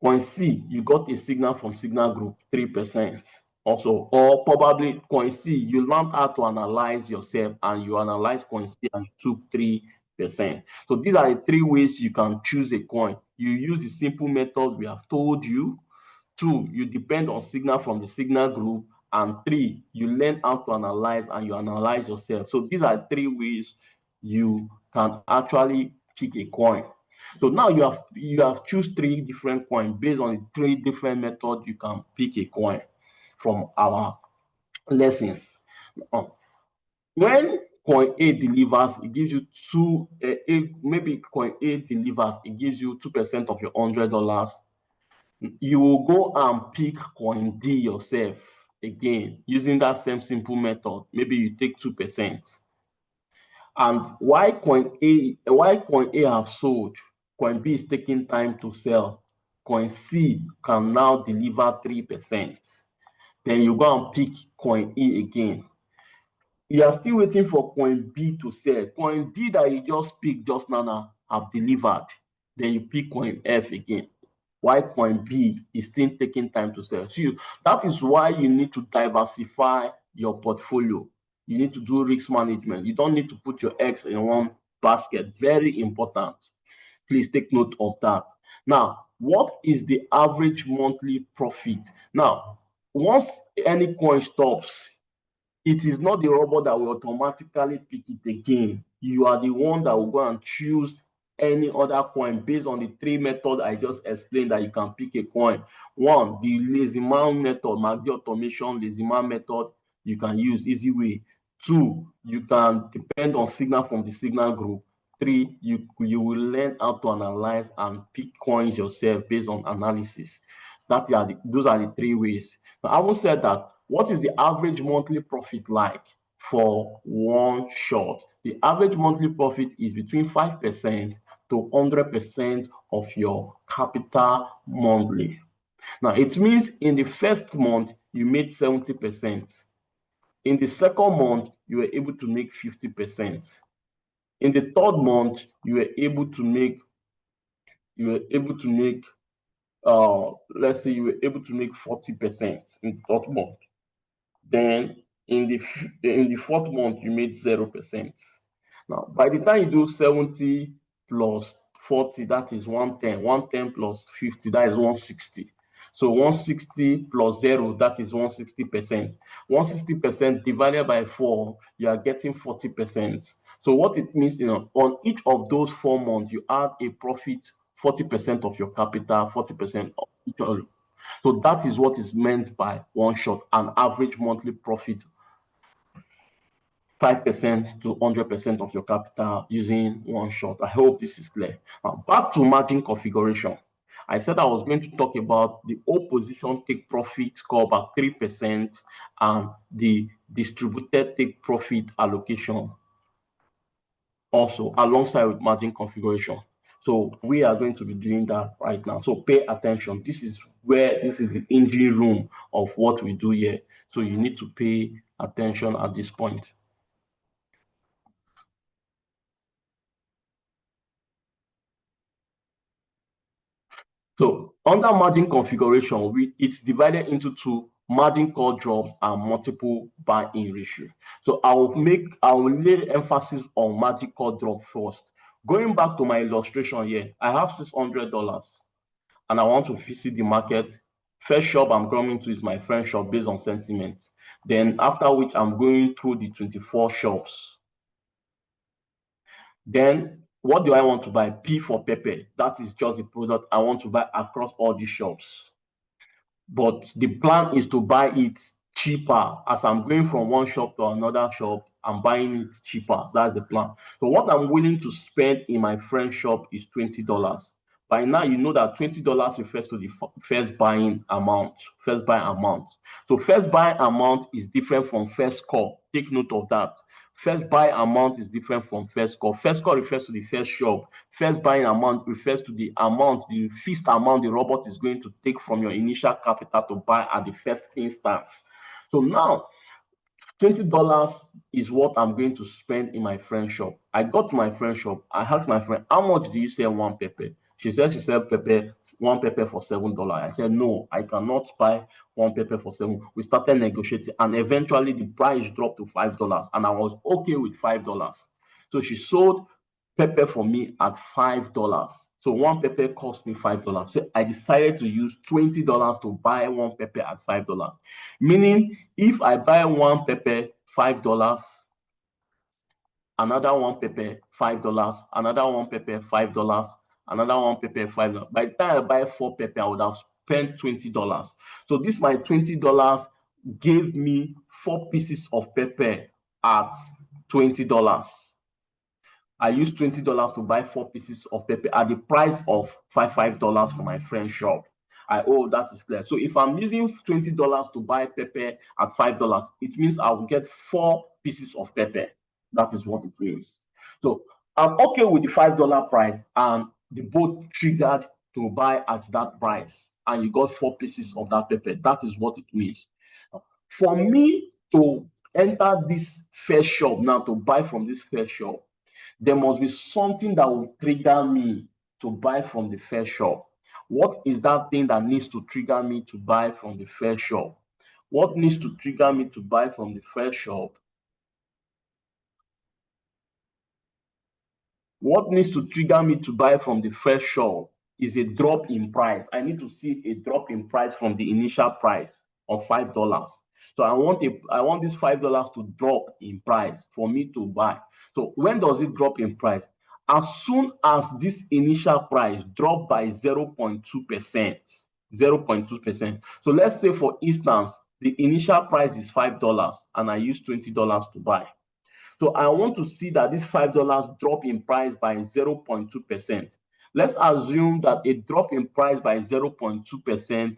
Coin C, you got a signal from signal group, 3%. Also, or probably coin C, you learned how to analyze yourself and you analyze coin C and you took 3%. So these are the 3 ways you can choose a coin. You use the simple method we have told you. 2, you depend on signal from the signal group. And 3, you learn how to analyze and you analyze yourself. So these are 3 ways you can actually pick a coin. So now you have choose 3 different coins. Based on the 3 different methods, you can pick a coin from our lessons. When coin A delivers, it gives you maybe coin A delivers, it gives you 2% of your $100. You will go and pick coin D yourself again using that same simple method. Maybe you take 2%. And why coin A have sold, coin B is taking time to sell. Coin C can now deliver 3%. Then you go and pick coin E again. You are still waiting for coin B to sell. Coin D that you just picked just now have delivered. Then you pick coin F again. Why coin B is still taking time to sell. So that is why you need to diversify your portfolio. You need to do risk management. You don't need to put your eggs in one basket. Very important. Please take note of that. Now, what is the average monthly profit? Now, once any coin stops, it is not the robot that will automatically pick it again. You are the one that will go and choose any other coin based on the 3 methods I just explained that you can pick a coin. 1, the lazy man method, MACD automation, lazy man method, you can use easy way. 2, you can depend on signal from the signal group. 3, you will learn how to analyze and pick coins yourself based on analysis. Those are the 3 ways. Now, I will say that, what is the average monthly profit like for one shot? The average monthly profit is between 5% to 100% of your capital monthly. Now, it means in the first month, you made 70%. In the second month, you were able to make 50%. In the third month, you were able to make let's say you were able to make 40% in the third month. Then in the fourth month, you made 0%. Now, by the time you do 70 plus 40, that is 110. 110 plus 50, that is 160. So 160 plus 0, that is 160%. 160% divided by 4, you are getting 40%. So what it means, on each of those 4 months, you add a profit 40% of your capital, 40% of each other. So that is what is meant by one shot, an average monthly profit 5% to 100% of your capital using one shot. I hope this is clear. Now, back to margin configuration. I said I was going to talk about the whole position take profit score by 3% and the distributed take profit allocation also alongside with margin configuration. So we are going to be doing that right now. So pay attention. This is the engine room of what we do here. So you need to pay attention at this point. So under margin configuration, it's divided into two: margin call drops and multiple buy-in ratio. So I will lay emphasis on margin call drop first. Going back to my illustration here, I have $600 and I want to visit the market. First shop I'm coming to is my friend shop based on sentiment. Then after which I'm going through the 24 shops. Then what do I want to buy? P for pepper. That is just the product I want to buy across all these shops. But the plan is to buy it cheaper. As I'm going from one shop to another shop, I'm buying it cheaper. That's the plan. So what I'm willing to spend in my friend's shop is $20. By now, you know that $20 refers to the first buying amount, first buy amount. So first buy amount is different from first call. Take note of that. First buy amount is different from first call. First call refers to the first shop. First buying amount refers to the fixed amount the robot is going to take from your initial capital to buy at the first instance. So now, $20 is what I'm going to spend in my friend's shop. I got to my friend's shop. I asked my friend, how much do you sell one pepper? She said she sell one pepper for $7. I said, no, I cannot buy one pepper for $7. We started negotiating, and eventually the price dropped to $5, and I was okay with $5. So she sold pepper for me at $5. So one pepper cost me $5. So I decided to use $20 to buy one pepper at $5. Meaning, if I buy one pepper $5, another one pepper $5, another one pepper $5, another one pepper $5. By the time I buy 4 pepper, I would have spent $20. So this my $20 gave me 4 pieces of pepper at $20. I used $20 to buy 4 pieces of pepper at the price of $5 for my friend's shop. That is clear. So if I'm using $20 to buy pepper at $5, it means I will get 4 pieces of pepper. That is what it means. So I'm okay with the $5 price, and the boat triggered to buy at that price, and you got 4 pieces of that pepper. That is what it means. For me to enter this first shop now, to buy from this first shop, there must be something that will trigger me to buy from the first shop. What is that thing that needs to trigger me to buy from the first shop? What needs to trigger me to buy from the first shop? What needs to trigger me to buy from the first shop is a drop in price. I need to see a drop in price from the initial price of $5. So I want this $5 to drop in price for me to buy. So when does it drop in price? As soon as this initial price drop by 0.2%. 0.2%. So let's say, for instance, the initial price is $5 and I use $20 to buy. So I want to see that this $5 drop in price by 0.2%. Let's assume that a drop in price by 0.2%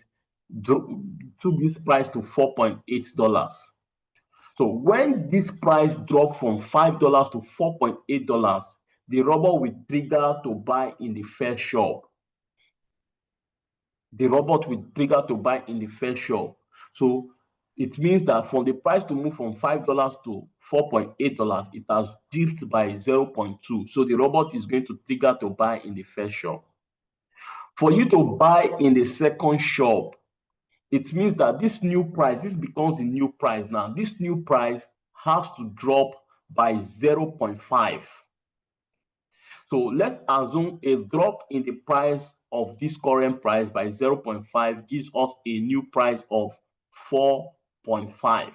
took this price to $4.8. So when this price dropped from $5 to $4.8, the robot will trigger to buy in the first shop. The robot will trigger to buy in the first shop. So it means that for the price to move from $5 to $4.8, it has dipped by 0.2. So the robot is going to trigger to buy in the first shop. For you to buy in the second shop, it means that this new price, this becomes the new price now. This new price has to drop by 0.5. So let's assume a drop in the price of this current price by 0.5 gives us a new price of 4.5.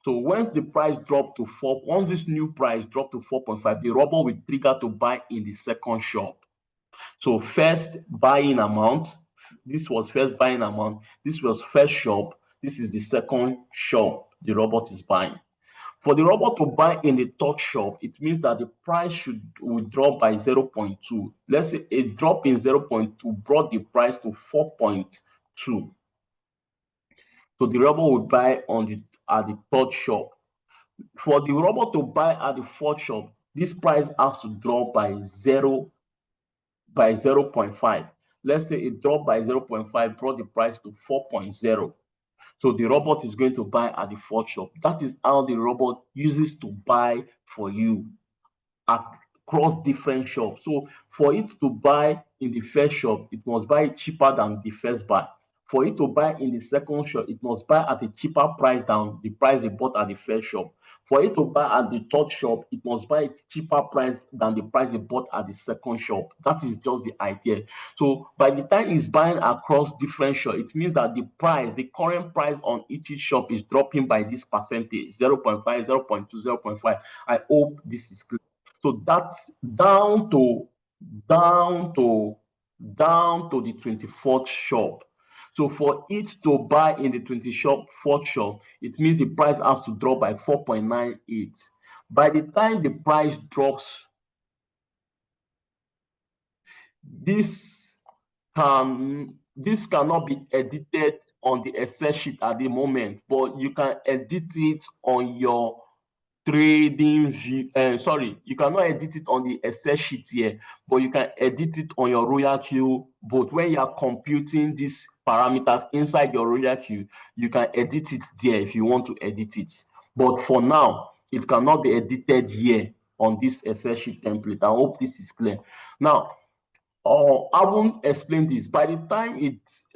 So once the price drop to 4, once this new price drop to 4.5, the robot will trigger to buy in the second shop. So first buying amount, this was first buying amount, this was first shop, this is the second shop the robot is buying. For the robot to buy in the third shop, it means that the price will drop by 0.2. Let's say a drop in 0.2 brought the price to 4.2. So the robot will buy at the third shop. For the robot to buy at the fourth shop, this price has to drop by 0.5. Let's say it dropped by 0.5, brought the price to 4.0. So the robot is going to buy at the fourth shop. That is how the robot uses to buy for you across different shops. So for it to buy in the first shop, it must buy cheaper than the first buy. For it to buy in the second shop, it must buy at a cheaper price than the price it bought at the first shop. For it to buy at the third shop, it must buy a cheaper price than the price it bought at the second shop. That is just the idea. So by the time it's buying across different shops, it means that the price, the current price on each shop is dropping by this percentage, 0.5, 0.2, 0.5. I hope this is clear. So that's down to the 24th shop. So for it to buy in the 24th shop, it means the price has to drop by 4.98. By the time the price drops, this cannot be edited on the Excel sheet at the moment, but you can edit it on your trading view. You cannot edit it on the Excel sheet here, but you can edit it on your RoyalQ. But when you are computing these parameters inside your RoyalQ, you can edit it there if you want to edit it. But for now, it cannot be edited here on this Excel sheet template. I hope this is clear. Now, I won't explain this. By the time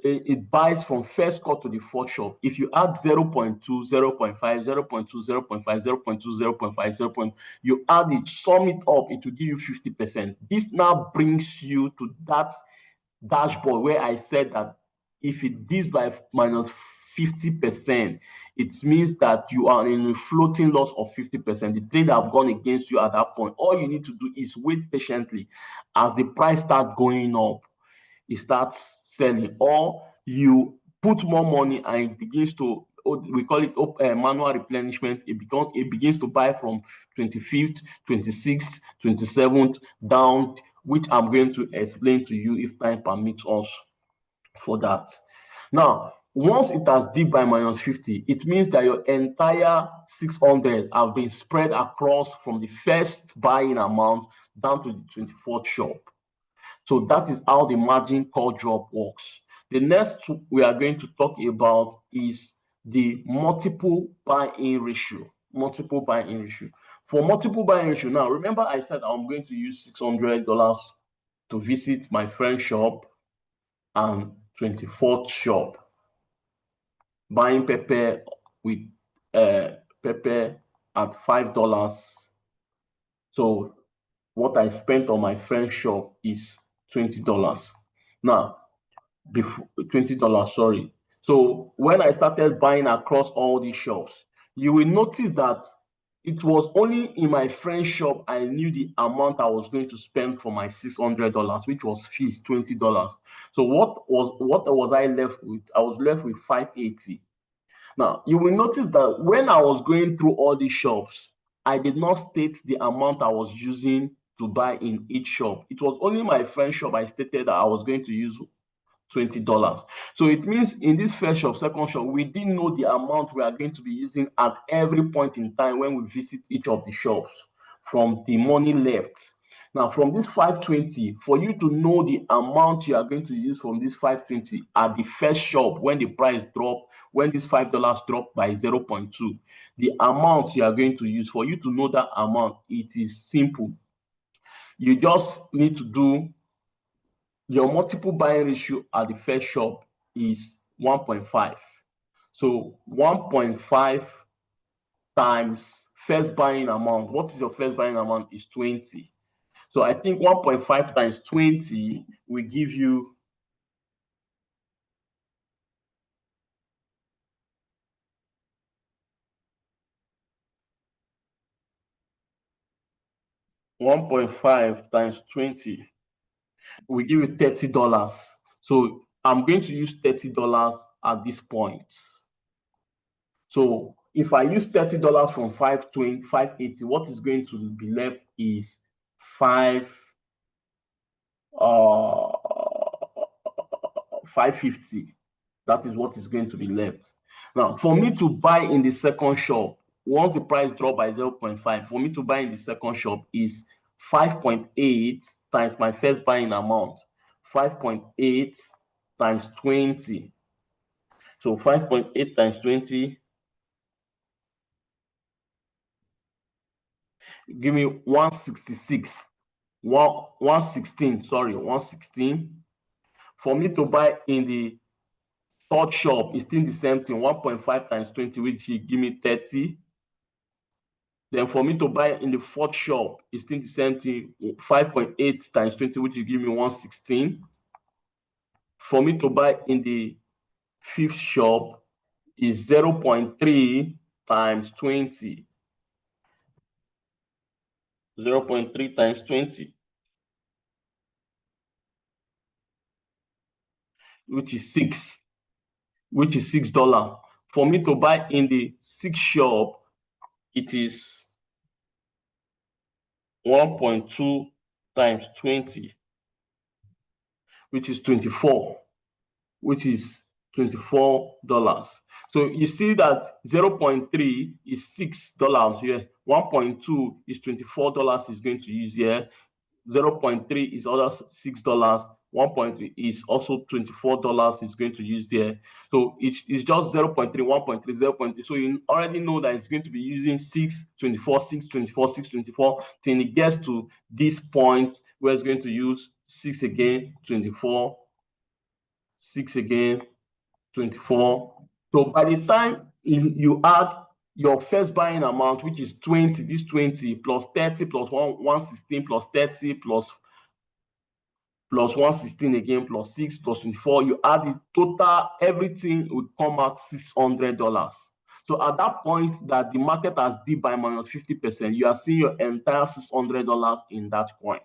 it buys from first call to the fourth shop, if you add 0.2, 0.5, 0.2, 0.5, 0.2, 0.5, 0. You add it, sum it up, it will give you 50%. This now brings you to that dashboard where I said that if it dips by minus 50%, it means that you are in a floating loss of 50%. The trade have gone against you at that point. All you need to do is wait patiently. As the price starts going up, it starts selling, or you put more money and it begins to, we call it manual replenishment. It begins to buy from 25th, 26th, 27th down, which I'm going to explain to you if time permits us for that. Now, once it has dipped by minus 50, it means that your entire 600 have been spread across from the first buying amount down to the 24th shop. So that is how the margin call drop works. The next we are going to talk about is the multiple buy-in ratio. Multiple buy-in ratio. For multiple buy-in ratio, now remember I said I'm going to use $600 to visit my friend's shop and 24th shop, buying pepper with pepper at $5. So what I spent on my friend's shop is $20. Now, before $20, sorry. So when I started buying across all these shops, you will notice that it was only in my friend's shop I knew the amount I was going to spend for my $600, which was fees, $20. So what was I left with? I was left with $580. Now you will notice that when I was going through all these shops, I did not state the amount I was using to buy in each shop. It was only my friend's shop I stated that I was going to use $20. So it means in this first shop, second shop, we didn't know the amount we are going to be using at every point in time when we visit each of the shops from the money left. Now, from this 520, for you to know the amount you are going to use from this 520 at the first shop when the price drop, when this $5 drop by 0.2, the amount you are going to use, for you to know that amount, it is simple. You just need to do your multiple buying ratio at the first shop is 1.5. So 1.5 times first buying amount. What is your first buying amount? Is 20. So I think 1.5 times 20 will give you 1.5 times 20 will give you $30. So I'm going to use $30 at this point. So if I use $30 from 520, 580, what is going to be left is 550. That is what is going to be left. Now, for me to buy in the second shop, once the price drop by 0.5, for me to buy in the second shop is 5.8 times my first buying amount. 5.8 times 20. So 5.8 times 20 give me 166. 116, sorry, 116. For me to buy in the third shop is still the same thing, 1.5 times 20, which will give me 30. Then for me to buy in the fourth shop is still the same thing, 5.8 times 20, which will give me 116. For me to buy in the fifth shop is 0.3 times 20. 0.3 times 20, which is $6. For me to buy in the sixth shop, it is 1.2 times 20, which is 24, which is $24. So you see that 0.3 is $6 here, 1.2 is $24 is going to use here, 0.3 is other $6, 1.3 is also $24 is going to use there. So it's just 0.3, 1.3, 0.3. So you already know that it's going to be using 6, 24, 6, 24, 6, 24 till it gets to this point where it's going to use 6 again, 24, 6 again, 24. So by the time you add your first buying amount, which is 20, this 20 plus 30 plus 116 plus 30 plus 116 again plus 6 plus 24, you add the total, everything would come out $600. So at that point that the market has dipped by minus 50%, you are seeing your entire $600 in that coin.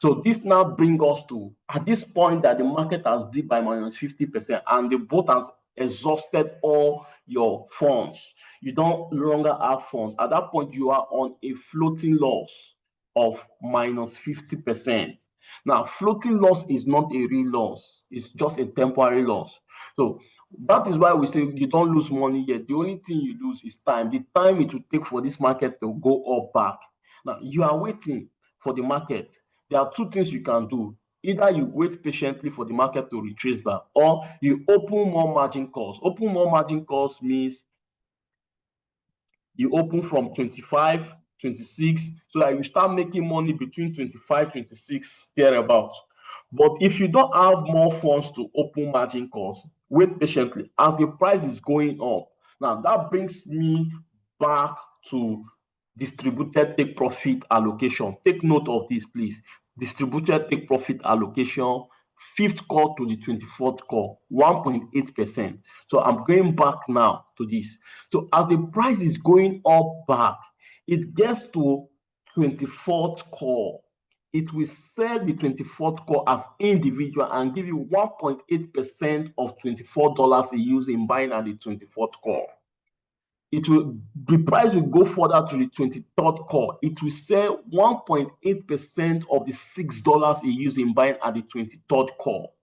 So this now brings us to, at this point that the market has dipped by minus 50% and the boat has exhausted all your funds, you don't longer have funds. At that point, you are on a floating loss of minus 50%. Now, floating loss is not a real loss. It's just a temporary loss. So that is why we say you don't lose money yet. The only thing you lose is time. The time it will take for this market to go up back. Now, you are waiting for the market. There are two things you can do. Either you wait patiently for the market to retrace back, or you open more margin calls. Open more margin calls means you open from 25, 26, so that you start making money between 25, 26, thereabout. But if you don't have more funds to open margin calls, wait patiently as the price is going up. Now, that brings me back to distributed take profit allocation. Take note of this, please. Distributed take profit allocation, fifth call to the 24th call, 1.8%. So I'm going back now to this. So as the price is going up back, it gets to 24th call. It will sell the 24th call as individual and give you 1.8% of $24 you use in buying at the 24th call. The price will go further to the 23rd call. It will sell 1.8% of the $6 you use in buying at the 23rd call.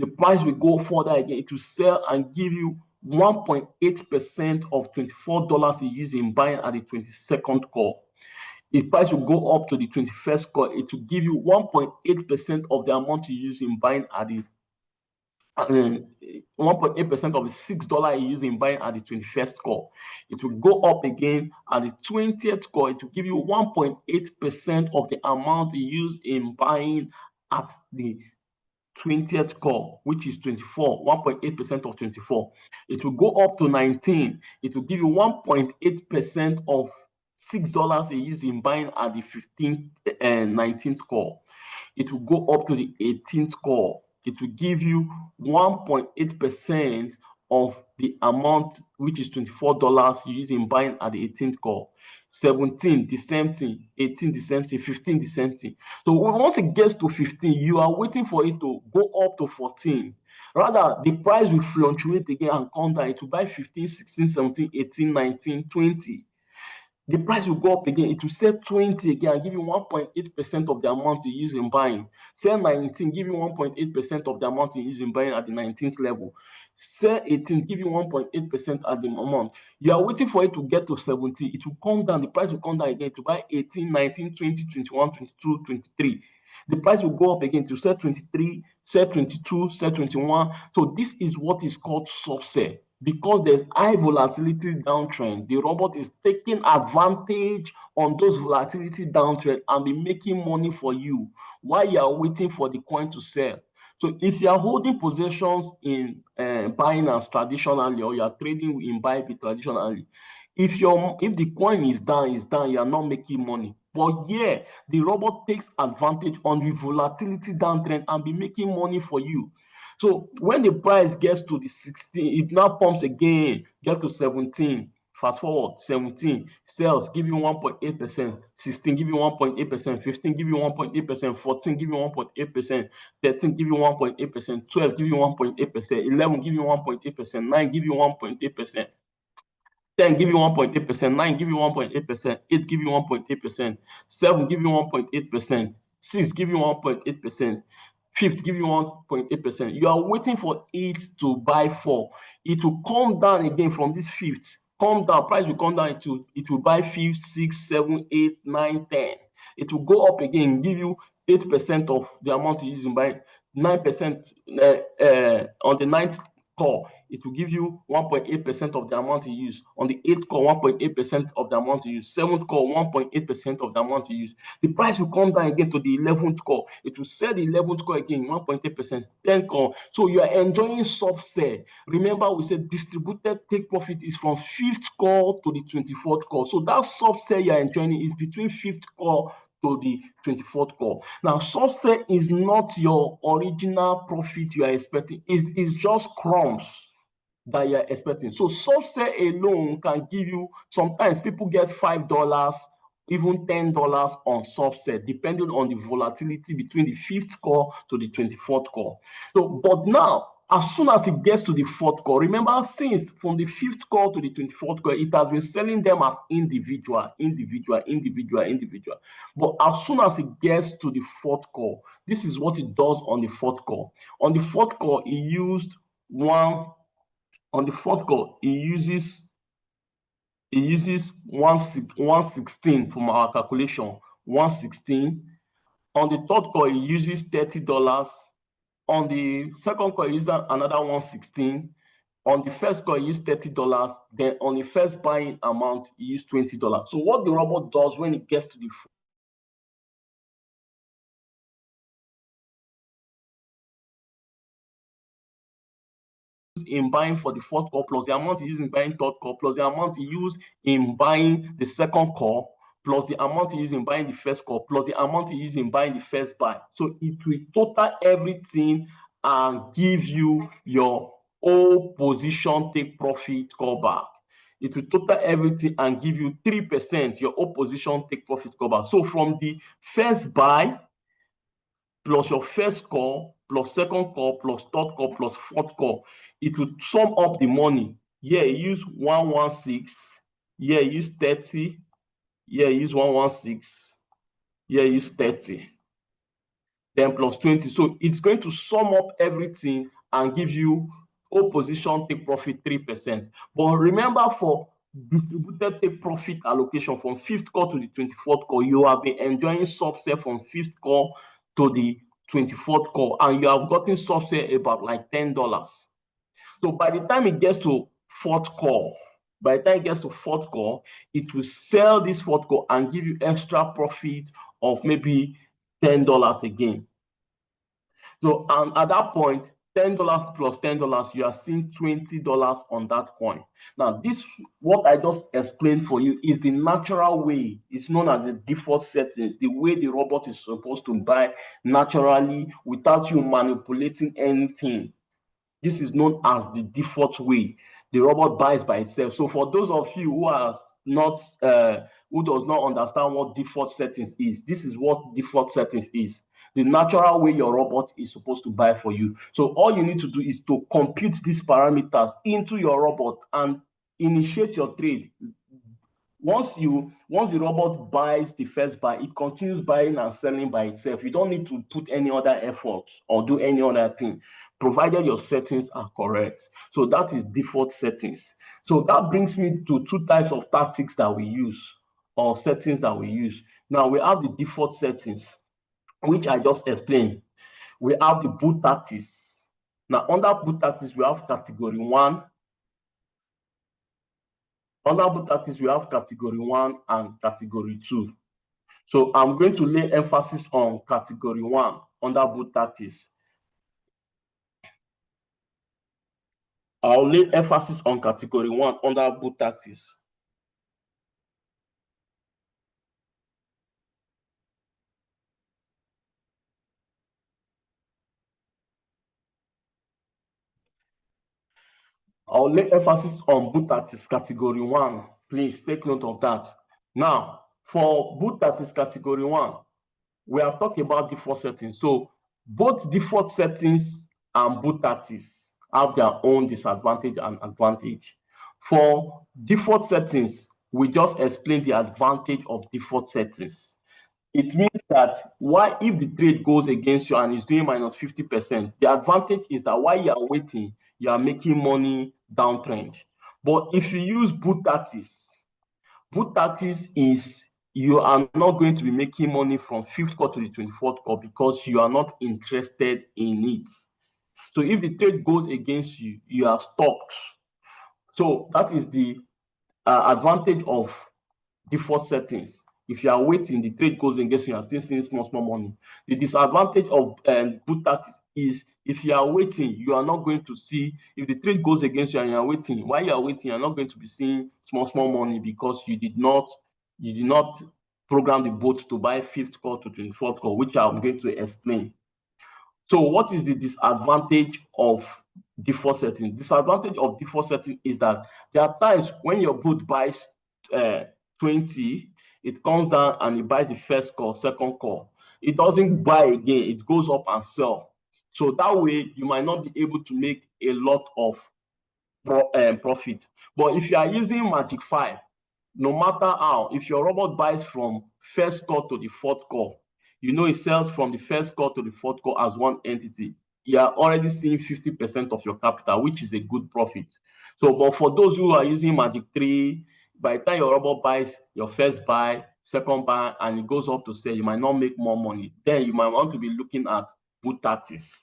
The price will go further again. It will sell and give you 1.8% of $24 you use in buying at the 22nd call. If price will go up to the 21st call, it will give you 1.8% of the amount you use in buying at the 1.8% of the $6 you use in buying at the 21st call. It will go up again at the 20th call. It will give you 1.8% of the amount you use in buying at the 20th call, which is 24, 1.8% of 24. It will go up to 19. It will give you 1.8% of $6 you use in buying at the 15th and 19th call. It will go up to the 18th call. It will give you 1.8% of the amount, which is $24 you use in buying at the 18th call. 17, the same thing. 18, the same thing. 15, the same thing. So once it gets to 15, you are waiting for it to go up to 14. Rather, the price will fluctuate again and come down. It will buy 15, 16, 17, 18, 19, 20. The price will go up again. It will sell 20 again and give you 1.8% of the amount you use in buying. Sell 19, give you 1.8% of the amount you use in buying at the 19th level. Sell 18, give you 1.8% at the amount. You are waiting for it to get to 70. It will come down. The price will come down again to buy 18, 19, 20, 21, 22, 23. The price will go up again to sell 23, sell 22, sell 21. So this is what is called subsell. Because there's high volatility downtrend, the robot is taking advantage on those volatility downtrend and be making money for you while you are waiting for the coin to sell. So if you are holding positions in Binance traditionally, or you are trading in Bybit traditionally, if the coin is down, you are not making money. But yeah, the robot takes advantage on the volatility downtrend and be making money for you. So when the price gets to the 16, it now pumps again, get to 17. Fast forward, 17 sells, give you 1.8%, 16 give you 1.8%, 15 give you 1.8%, 14 give you 1.8%, 13 give you 1.8%, 12 give you 1.8%, 11 give you 1.8%, 9 give you 1.8%. 10 give you 1.8%, 9 give you 1.8%, 8 give you 1.8%, 7 give you 1.8%, 6 give you 1.8%, 5th give you 1.8%. You are waiting for it to buy 4. It will come down again from this 5th. Come down, price will come down, it will buy 5, 6, 7, 8, 9, 10. It will go up again, give you 8% of the amount you use in buying, 9% on the 9th call. It will give you 1.8% of the amount you use. On the 8th call, 1.8% of the amount you use. 7th call, 1.8% of the amount you use. The price will come down again to the 11th call. It will sell the 11th call again, 1.8%. 10th call. So you are enjoying subsell. Remember, we said distributed take profit is from 5th call to the 24th call. So that subsell you are enjoying is between 5th call to the 24th call. Now, subsell is not your original profit you are expecting. It's just crumbs that you're expecting. So subsell alone can give you, sometimes people get $5, even $10 on subsell, depending on the volatility between the 5th call to the 24th call. So, but now, as soon as it gets to the 4th call, remember, since from the 5th call to the 24th call, it has been selling them as individual. But as soon as it gets to the 4th call, this is what it does on the 4th call. On the 4th call, it used on the 4th call, it uses 116 from our calculation, 116. On the 3rd call, it uses $30. On the 2nd call, it uses another 116. On the 1st call, it used $30. Then on the first buying amount, it used $20. So what the robot does when it gets to the in buying for the 4th call, plus the amount you use in buying 3rd call, plus the amount you use in buying the 2nd call, plus the amount you use in buying the 1st call, plus the amount you use in buying the first buy. So it will total everything and give you your whole position take profit call back. It will total everything and give you 3% your whole position take profit call back. So from the first buy plus your first call, plus 2nd call, plus 3rd call, plus 4th call, it will sum up the money. Here, use 116. Here, use 30. Here, use 116. Here, use 30. Then plus 20. So it's going to sum up everything and give you whole position take profit 3%. But remember, for distributed take profit allocation from fifth call to the 24th call. You have been enjoying subset from fifth call to the 24th call, and you have gotten subset about like $10. So by the time it gets to fourth call, it will sell this fourth call and give you extra profit of maybe $10 again. So, and at that point, $10 plus $10, you are seeing $20 on that coin. Now, this, what I just explained for you, is the natural way. It's known as the default settings, the way the robot is supposed to buy naturally without you manipulating anything. This is known as the default way. The robot buys by itself. So for those of you who are not who does not understand what default settings is, this is what default settings is. The natural way your robot is supposed to buy for you. So all you need to do is to compute these parameters into your robot and initiate your trade. Once the robot buys the first buy, it continues buying and selling by itself. You don't need to put any other effort or do any other thing, provided your settings are correct. So that is default settings. So that brings me to two types of tactics that we use, or settings that we use. Now we have the default settings, which I just explained. We have the boot tactics. Now under boot tactics, we have category 1. Under boot tactics, we have category 1 and category 2. So I'm going to lay emphasis on category 1 under boot tactics. I'll lay emphasis on category 1 under boot tactics. I'll lay emphasis on boot tactics category 1. Please take note of that. Now, for boot tactics category 1, we have talked about default settings. So both default settings and boot tactics have their own disadvantage and advantage. For default settings, we just explained the advantage of default settings. It means that why, if the trade goes against you and is doing minus 50%, the advantage is that while you are waiting, you are making money downtrend. But if you use boot tactics is you are not going to be making money from fifth call to the 24th call because you are not interested in it. So if the trade goes against you, you are stopped. So that is the advantage of default settings. If you are waiting, the trade goes against you, you are still seeing small money. The disadvantage of boot tactics is if you are waiting, you are not going to see, if the trade goes against you and you are waiting, while you are waiting, you are not going to be seeing small money because you did not program the bot to buy fifth call to 24th call, which I'm going to explain. So what is the disadvantage of default setting? Disadvantage of default setting is that there are times when your bot buys 20, it comes down and it buys the first call, second call. It doesn't buy again, it goes up and sell. So that way you might not be able to make a lot of profit. But if you are using Magic 5, no matter how, if your robot buys from first call to the fourth call, you know it sells from the first call to the fourth call as one entity, you are already seeing 50% of your capital, which is a good profit. So, but for those who are using Magic 3, by the time your robot buys your first buy, second buy, and it goes up to sell, you might not make more money. Then you might want to be looking at boot tactics.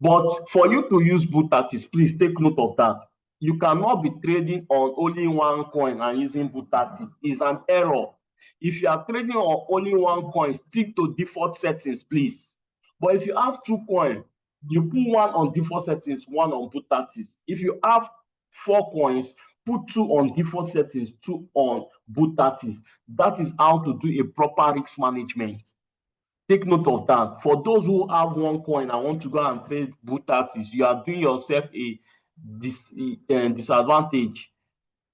But for you to use boot tactics, please take note of that. You cannot be trading on only one coin and using boot tactics. It's an error. If you are trading on only one coin, stick to default settings, please. But if you have two coins, you put one on default settings, one on boot tactics. If you have 4 coins, put 2 on default settings, 2 on boot tactics. That is how to do a proper risk management. Take note of that. For those who have one coin and want to go and trade boot tactics, you are doing yourself a disadvantage.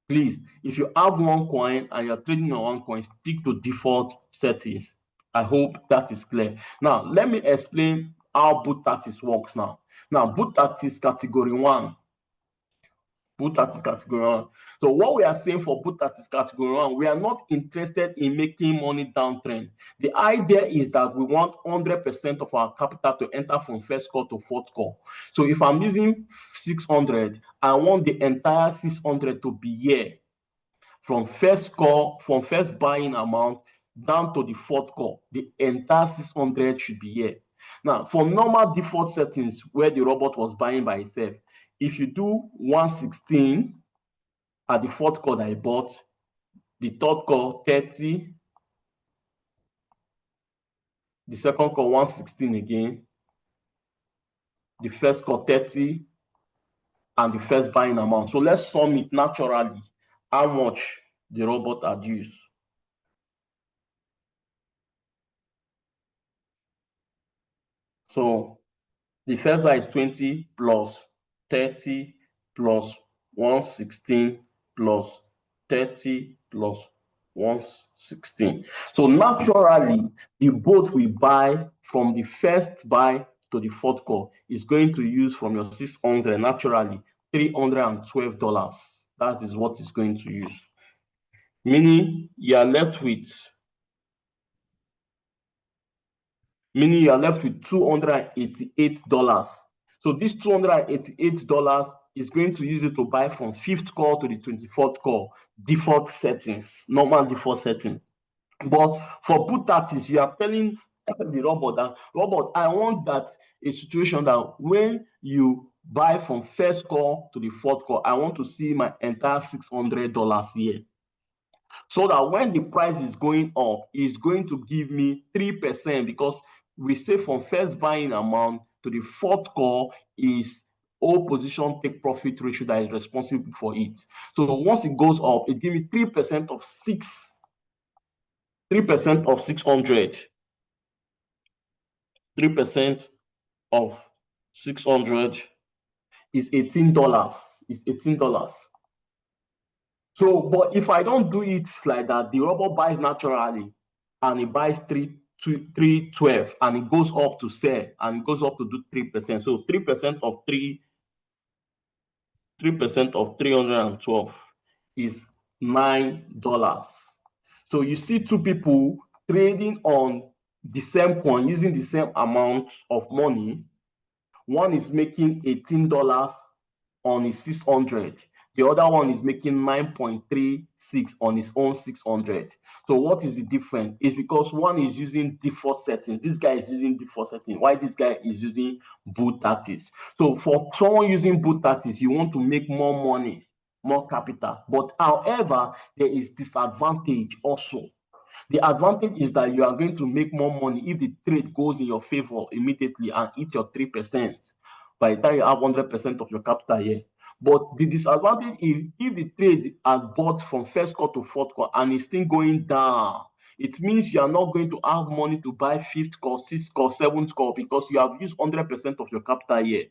Please, if you have one coin and you're trading on one coin, stick to default settings. I hope that is clear. Now, let me explain how boot tactics works now. Now, boot tactics category 1. Boot artist category 1. So what we are saying for boot artist category 1, we are not interested in making money downtrend. The idea is that we want 100% of our capital to enter from first call to fourth call. So if I'm using 600, I want the entire 600 to be here from first call, from first buying amount down to the fourth call. The entire 600 should be here. Now, for normal default settings where the robot was buying by itself, if you do 116 at the fourth call that I bought, the third call 30, the second call 116 again, the first call 30, and the first buying amount. So let's sum it naturally, how much the robot had used. So the first buy is 20 plus 30 plus 116 plus 30 plus 116. So naturally, the boat we buy from the first buy to the fourth call is going to use from your 600 naturally $312. That is what it's going to use. Meaning you are left with $288. So this $288 is going to use it to buy from fifth call to the 24th call, default settings, normal default setting. But for boot artists, you are telling the robot that, robot, I want that a situation that when you buy from first call to the fourth call, I want to see my entire $600 here. So that when the price is going up, it's going to give me 3% because we say from first buying amount to the fourth call is all position take profit ratio that is responsible for it. So once it goes up, it gives me 3% of 600. 3% of 600 is $18. Is $18. So, but if I don't do it like that, the robot buys naturally and it buys 312 and it goes up to sell and it goes up to do 3%. So 3% of 312 is $9. So you see two people trading on the same coin using the same amount of money. One is making $18 on his 600. The other one is making 9.36 on his own 600. So what is the difference? It's because one is using default settings. This guy is using default settings. Why this guy is using boot tactics? So for someone using boot tactics, you want to make more money, more capital. But however, there is disadvantage also. The advantage is that you are going to make more money if the trade goes in your favor immediately and hit your 3% by the time you have 100% of your capital here. But the disadvantage is if the trade has bought from first call to fourth call and it's still going down, it means you are not going to have money to buy fifth call, sixth call, seventh call because you have used 100% of your capital here.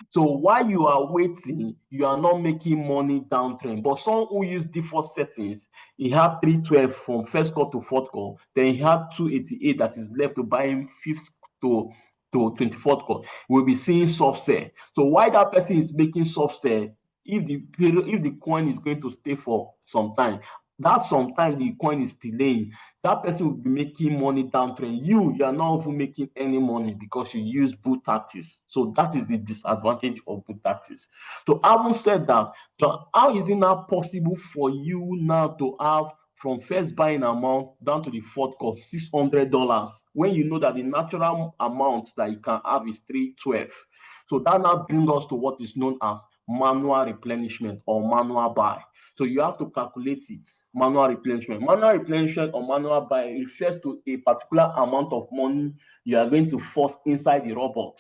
So while you are waiting, you are not making money downtrend. But someone who used default settings, he had 312 from first call to fourth call, then he had 288 that is left to buy him fifth to 24th call. We'll be seeing soft sell. So why that person is making soft sell, if the coin is going to stay for some time, that sometimes the coin is delaying, that person will be making money downtrend. You are not even making any money because you use boot tactics. So that is the disadvantage of boot tactics. So having said that, so how is it now possible for you now to have from first buying amount down to the fourth call $600 when you know that the natural amount that you can have is 312? So that now brings us to what is known as manual replenishment or manual buy. So you have to calculate it. Manual replenishment. Manual replenishment or manual buy refers to a particular amount of money you are going to force inside the robot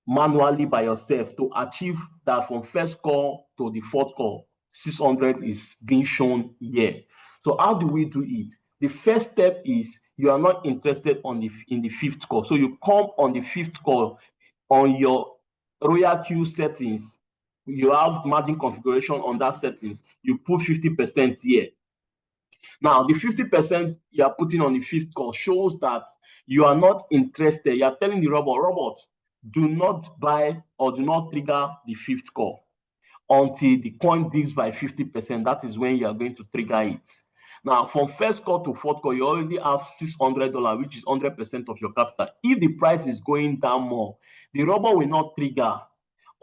manually by yourself to achieve that from first call to the fourth call. 600 is being shown here. So how do we do it? The first step is you are not interested in the fifth call. So you come on the fifth call on your RoyalQ settings. You have margin configuration on that settings. You put 50% here. Now, the 50% you are putting on the fifth call shows that you are not interested. You are telling the robot, do not buy or do not trigger the fifth call until the coin dips by 50%. That is when you are going to trigger it. Now, from first call to fourth call, you already have $600, which is 100% of your capital. If the price is going down more, the rubber will not trigger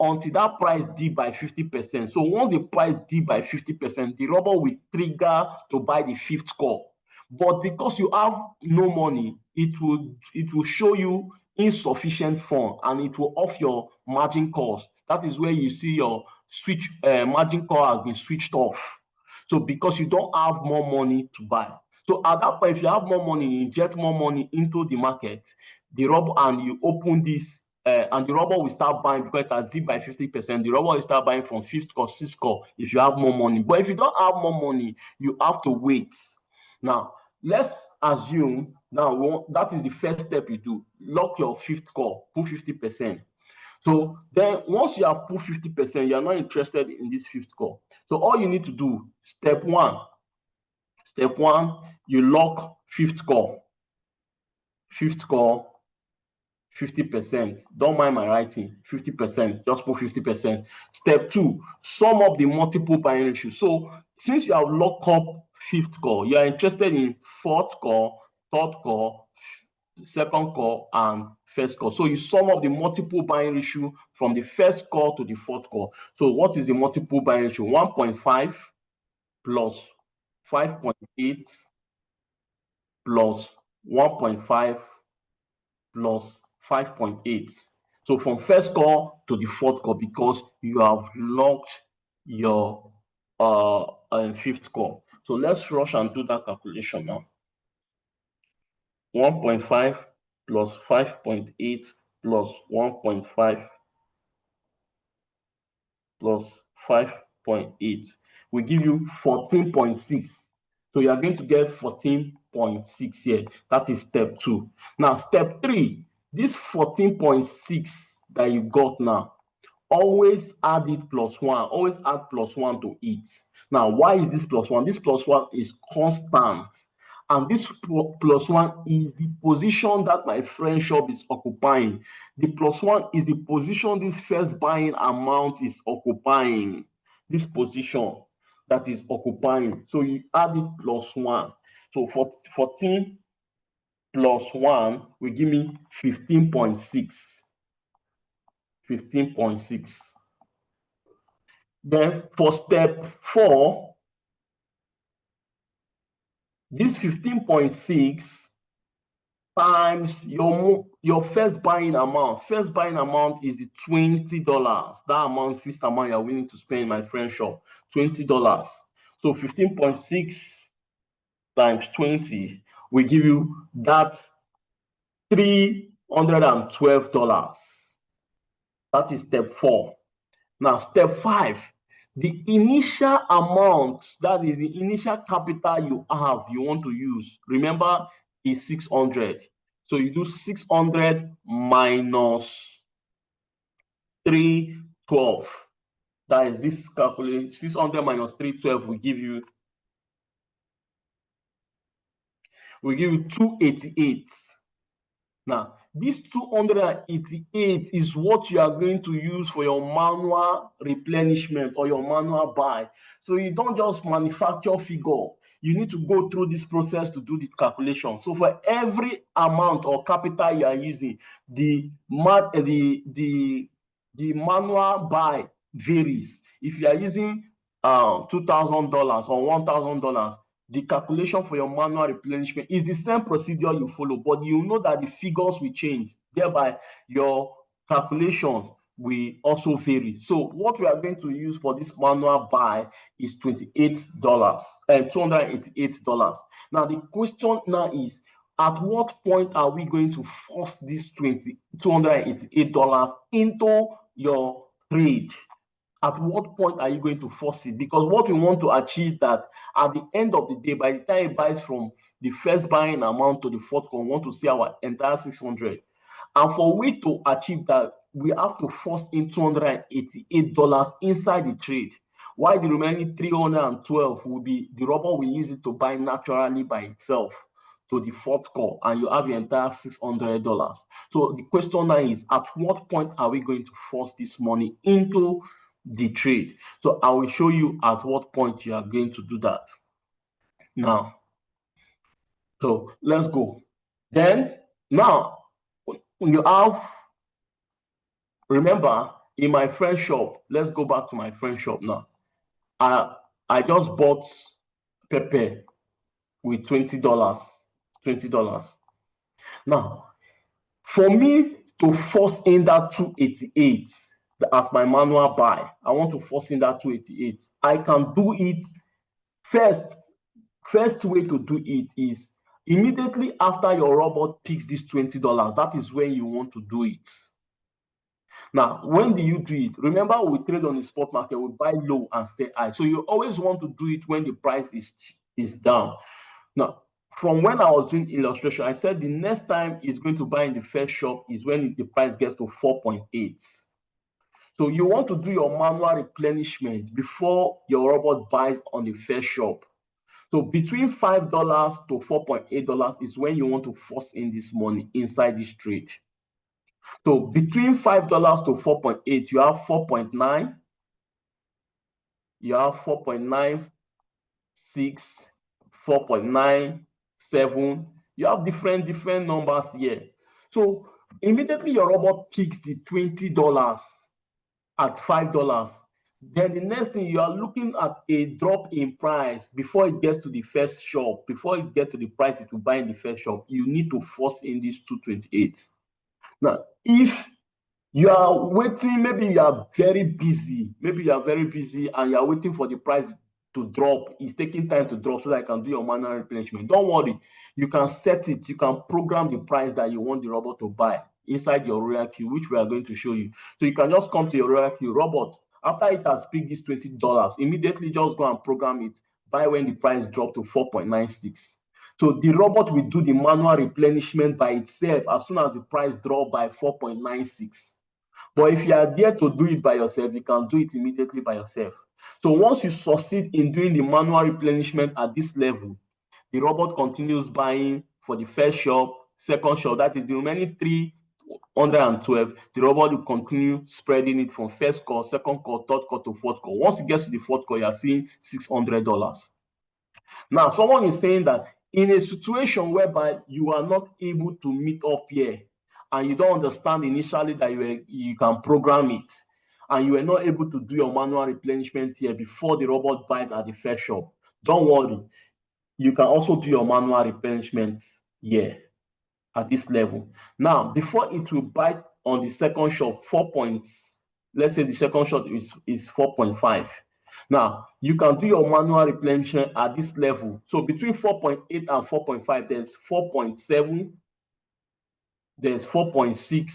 until that price dip by 50%. So once the price dip by 50%, the rubber will trigger to buy the fifth call. But because you have no money, it will show you insufficient fund and it will off your margin calls. That is where you see your switch margin call has been switched off. So because you don't have more money to buy. So at that point, if you have more money, you inject more money into the market, the rubber, and you open this, and the rubber will start buying because it has dipped by 50%. The rubber will start buying from fifth call, sixth call if you have more money. But if you don't have more money, you have to wait. Now, let's assume now that is the first step you do. Lock your fifth call, put 50%. So then once you have put 50%, you are not interested in this fifth call. So all you need to do, step one, you lock fifth call, 50%. Don't mind my writing, 50%, just put 50%. Step two, sum up the multiple buying ratio. So since you have locked up fifth call, you are interested in fourth call, third call, second call, and first call. So you sum up the multiple buying ratio from the first call to the fourth call. So what is the multiple buying ratio? 1.5 plus 5.8 plus 1.5 plus 5.8. So from first call to the fourth call, because you have locked your fifth call. So let's rush and do that calculation now. 1.5 plus 5.8 plus 1.5 plus 5.8 will give you 14.6. So you are going to get 14.6 here. That is step two. Now, step three, this 14.6 that you got now, always add it plus one. Always add plus one to it. Now, why is this plus one? This plus one is constant. And this plus one is the position that my friend shop is occupying. The plus one is the position this first buying amount is occupying. This position that is occupying. So you add it plus one. So 14 plus one will give me 15.6. 15.6. Then for step four, this 15.6 times your first buying amount. First buying amount is the $20. That amount, fixed amount you are willing to spend in my friend shop, $20. So 15.6 times 20 will give you that $312. That is step four. Now, step five, the initial amount, that is the initial capital you want to use, remember, is 600. So you do 600 minus 312. That is this calculation. 600 minus 312 will give you 288. Now, this 288 is what you are going to use for your manual replenishment or your manual buy. So you don't just manufacture figure. You need to go through this process to do the calculation. So for every amount or capital you are using, the manual buy varies. If you are using $2,000 or $1,000, the calculation for your manual replenishment is the same procedure you follow, but you know that the figures will change. Thereby, your calculation will also vary. So what we are going to use for this manual buy is $288. Now, the question now is, at what point are we going to force this $288 into your trade? At what point are you going to force it? Because what we want to achieve that at the end of the day, by the time it buys from the first buying amount to the fourth one, we want to see our entire 600. And for we to achieve that, we have to force in $288 inside the trade. While the remaining 312 will be the rubber we use it to buy naturally by itself to the fourth call, and you have the entire $600. So the question now is, at what point are we going to force this money into the trade. So I will show you at what point you are going to do that. Now, so let's go. Then now you have, remember, in my friend shop, let's go back to my friend shop now. I just bought pepper with $20. $20. Now, for me to force in that 288 as my manual buy, I want to force in that 288. I can do it first. First way to do it is immediately after your robot picks this $20. That is when you want to do it. Now, when do you do it? Remember, we trade on the spot market, we buy low and sell high. So you always want to do it when the price is down. Now, from when I was doing illustration, I said the next time it's going to buy in the first shop is when the price gets to 4.8. So you want to do your manual replenishment before your robot buys on the first shop. So between $5 to $4.8 is when you want to force in this money inside this trade. So between $5 to 4.8, you have 4.9, you have 4.96, 4.97. You have different numbers here. So immediately your robot picks the $20 at $5. Then the next thing, you are looking at a drop in price before it gets to the first shop. Before it gets to the price it will buy in the first shop, you need to force in this 228. Now, if you are waiting, maybe you are very busy, and you are waiting for the price to drop, it's taking time to drop so that I can do your manual replenishment. Don't worry, you can set it, you can program the price that you want the robot to buy inside your RoyalQ, which we are going to show you. So you can just come to your RoyalQ robot. After it has picked this $20, immediately just go and program it, buy when the price dropped to 4.96. So the robot will do the manual replenishment by itself as soon as the price drops by 4.96. But if you are there to do it by yourself, you can do it immediately by yourself. So once you succeed in doing the manual replenishment at this level, the robot continues buying for the first shop, second shop, that is the remaining 312. The robot will continue spreading it from first call, second call, third call to fourth call. Once it gets to the fourth call, you are seeing $600. Now, someone is saying that in a situation whereby you are not able to meet up here, and you don't understand initially that you can program it, and you were not able to do your manual replenishment here before the robot buys at the first shop, don't worry. You can also do your manual replenishment here at this level. Now, before it will buy on the second shop, 4 points, let's say the second shop is 4.5. Now, you can do your manual replenishment at this level. So between 4.8 and 4.5, there's 4.7, there's 4.6,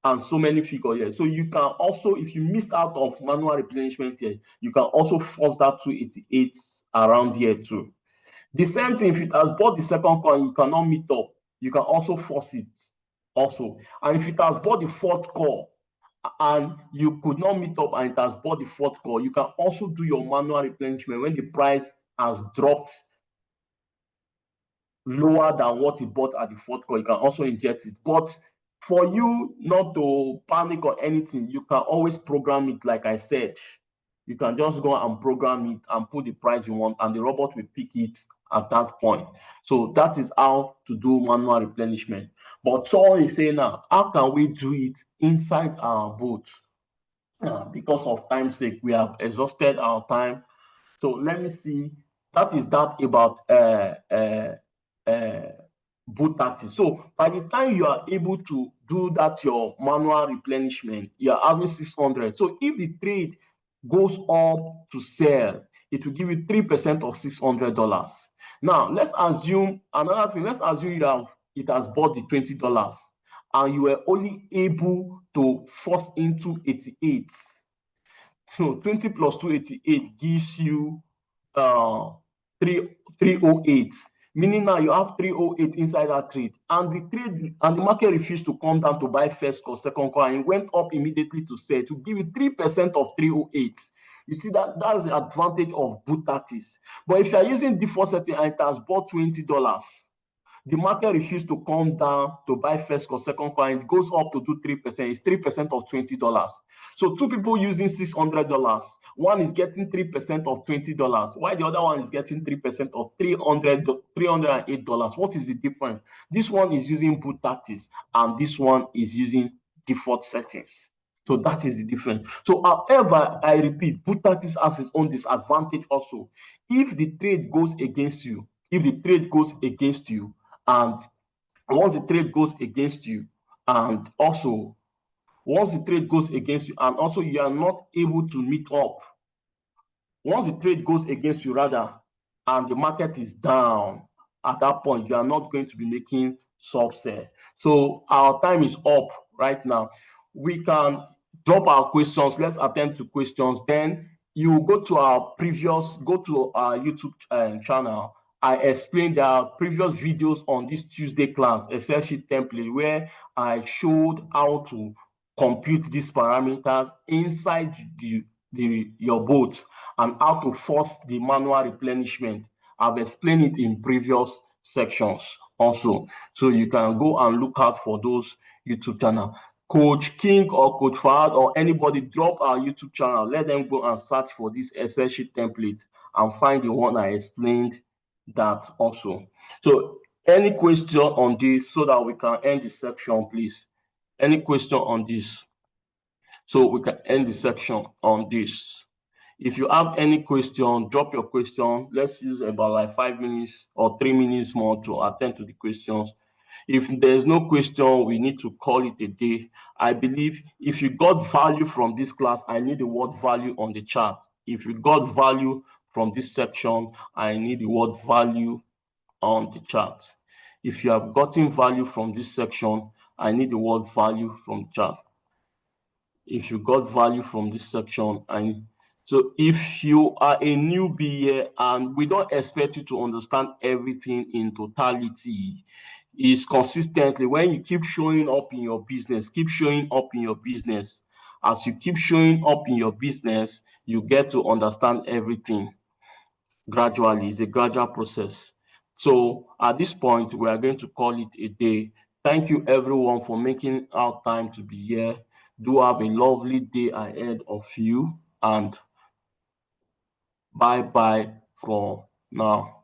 and so many figures here. So you can also, if you missed out of manual replenishment here, you can also force that 288 around here too. The same thing, if it has bought the second coin, you cannot meet up, you can also force it also. And if it has bought the fourth call and you could not meet up and it has bought the fourth call, you can also do your manual replenishment when the price has dropped lower than what it bought at the fourth call. You can also inject it. But for you not to panic or anything, you can always program it. Like I said, you can just go and program it and put the price you want, and the robot will pick it at that point. So that is how to do manual replenishment. But someone is saying now, how can we do it inside our boat? Because of time's sake, we have exhausted our time. So let me see. That is that about boot tactics. So by the time you are able to do that, your manual replenishment, you are having 600. So if the trade goes up to sell, it will give you 3% of $600. Now let's assume another thing. Let's assume it has bought the $20 and you were only able to force into 88. So 20 plus 288 gives you 308, meaning now you have 308 inside that trade, and the market refused to come down to buy first call, second call, and it went up immediately to sell to give you 3% of 308. You see that's the advantage of boot tactics. But if you are using default setting and it has bought $20, The market refused to come down to buy first or second coin. It goes up to do 3%. It's 3% of $20. So two people using $600, one is getting 3% of $20, while the other one is getting 3% of $308. What is the difference? This one is using boot tactics, and this one is using default settings. So that is the difference. So, however, I repeat, boot tactics has its own disadvantage also. If the trade goes against you, and once the trade goes against you, and also once the trade goes against you, and also you are not able to meet up, once the trade goes against you rather, and the market is down, at that point you are not going to be making subset. So our time is up right now. We can drop our questions. Let's attend to questions. Then you go to our YouTube channel. I explained our previous videos on this Tuesday class, Excel sheet template, where I showed how to compute these parameters inside your boat, and how to force the manual replenishment. I've explained it in previous sections also. So you can go and look out for those YouTube channel. Coach King or Coach Fahad or anybody, drop our YouTube channel. Let them go and search for this Excel sheet template and find the one I explained that also. So any question on this so that we can end the section, please? Any question on this? So we can end the section on this. If you have any question, drop your question. Let's use about like 5 minutes or 3 minutes more to attend to the questions. If there's no question, we need to call it a day. I believe if you got value from this class, I need the word value on the chart. If you got value from this section, I need the word value on the chart. If you have gotten value from this section, I need the word value from the chart. If you got value from this section, so if you are a newbie here and we don't expect you to understand everything in totality, is consistently when you keep showing up in your business, as you keep showing up in your business, you get to understand everything gradually. It's a gradual process. So at this point, we are going to call it a day. Thank you everyone for making our time to be here. Do have a lovely day ahead of you, and bye bye for now.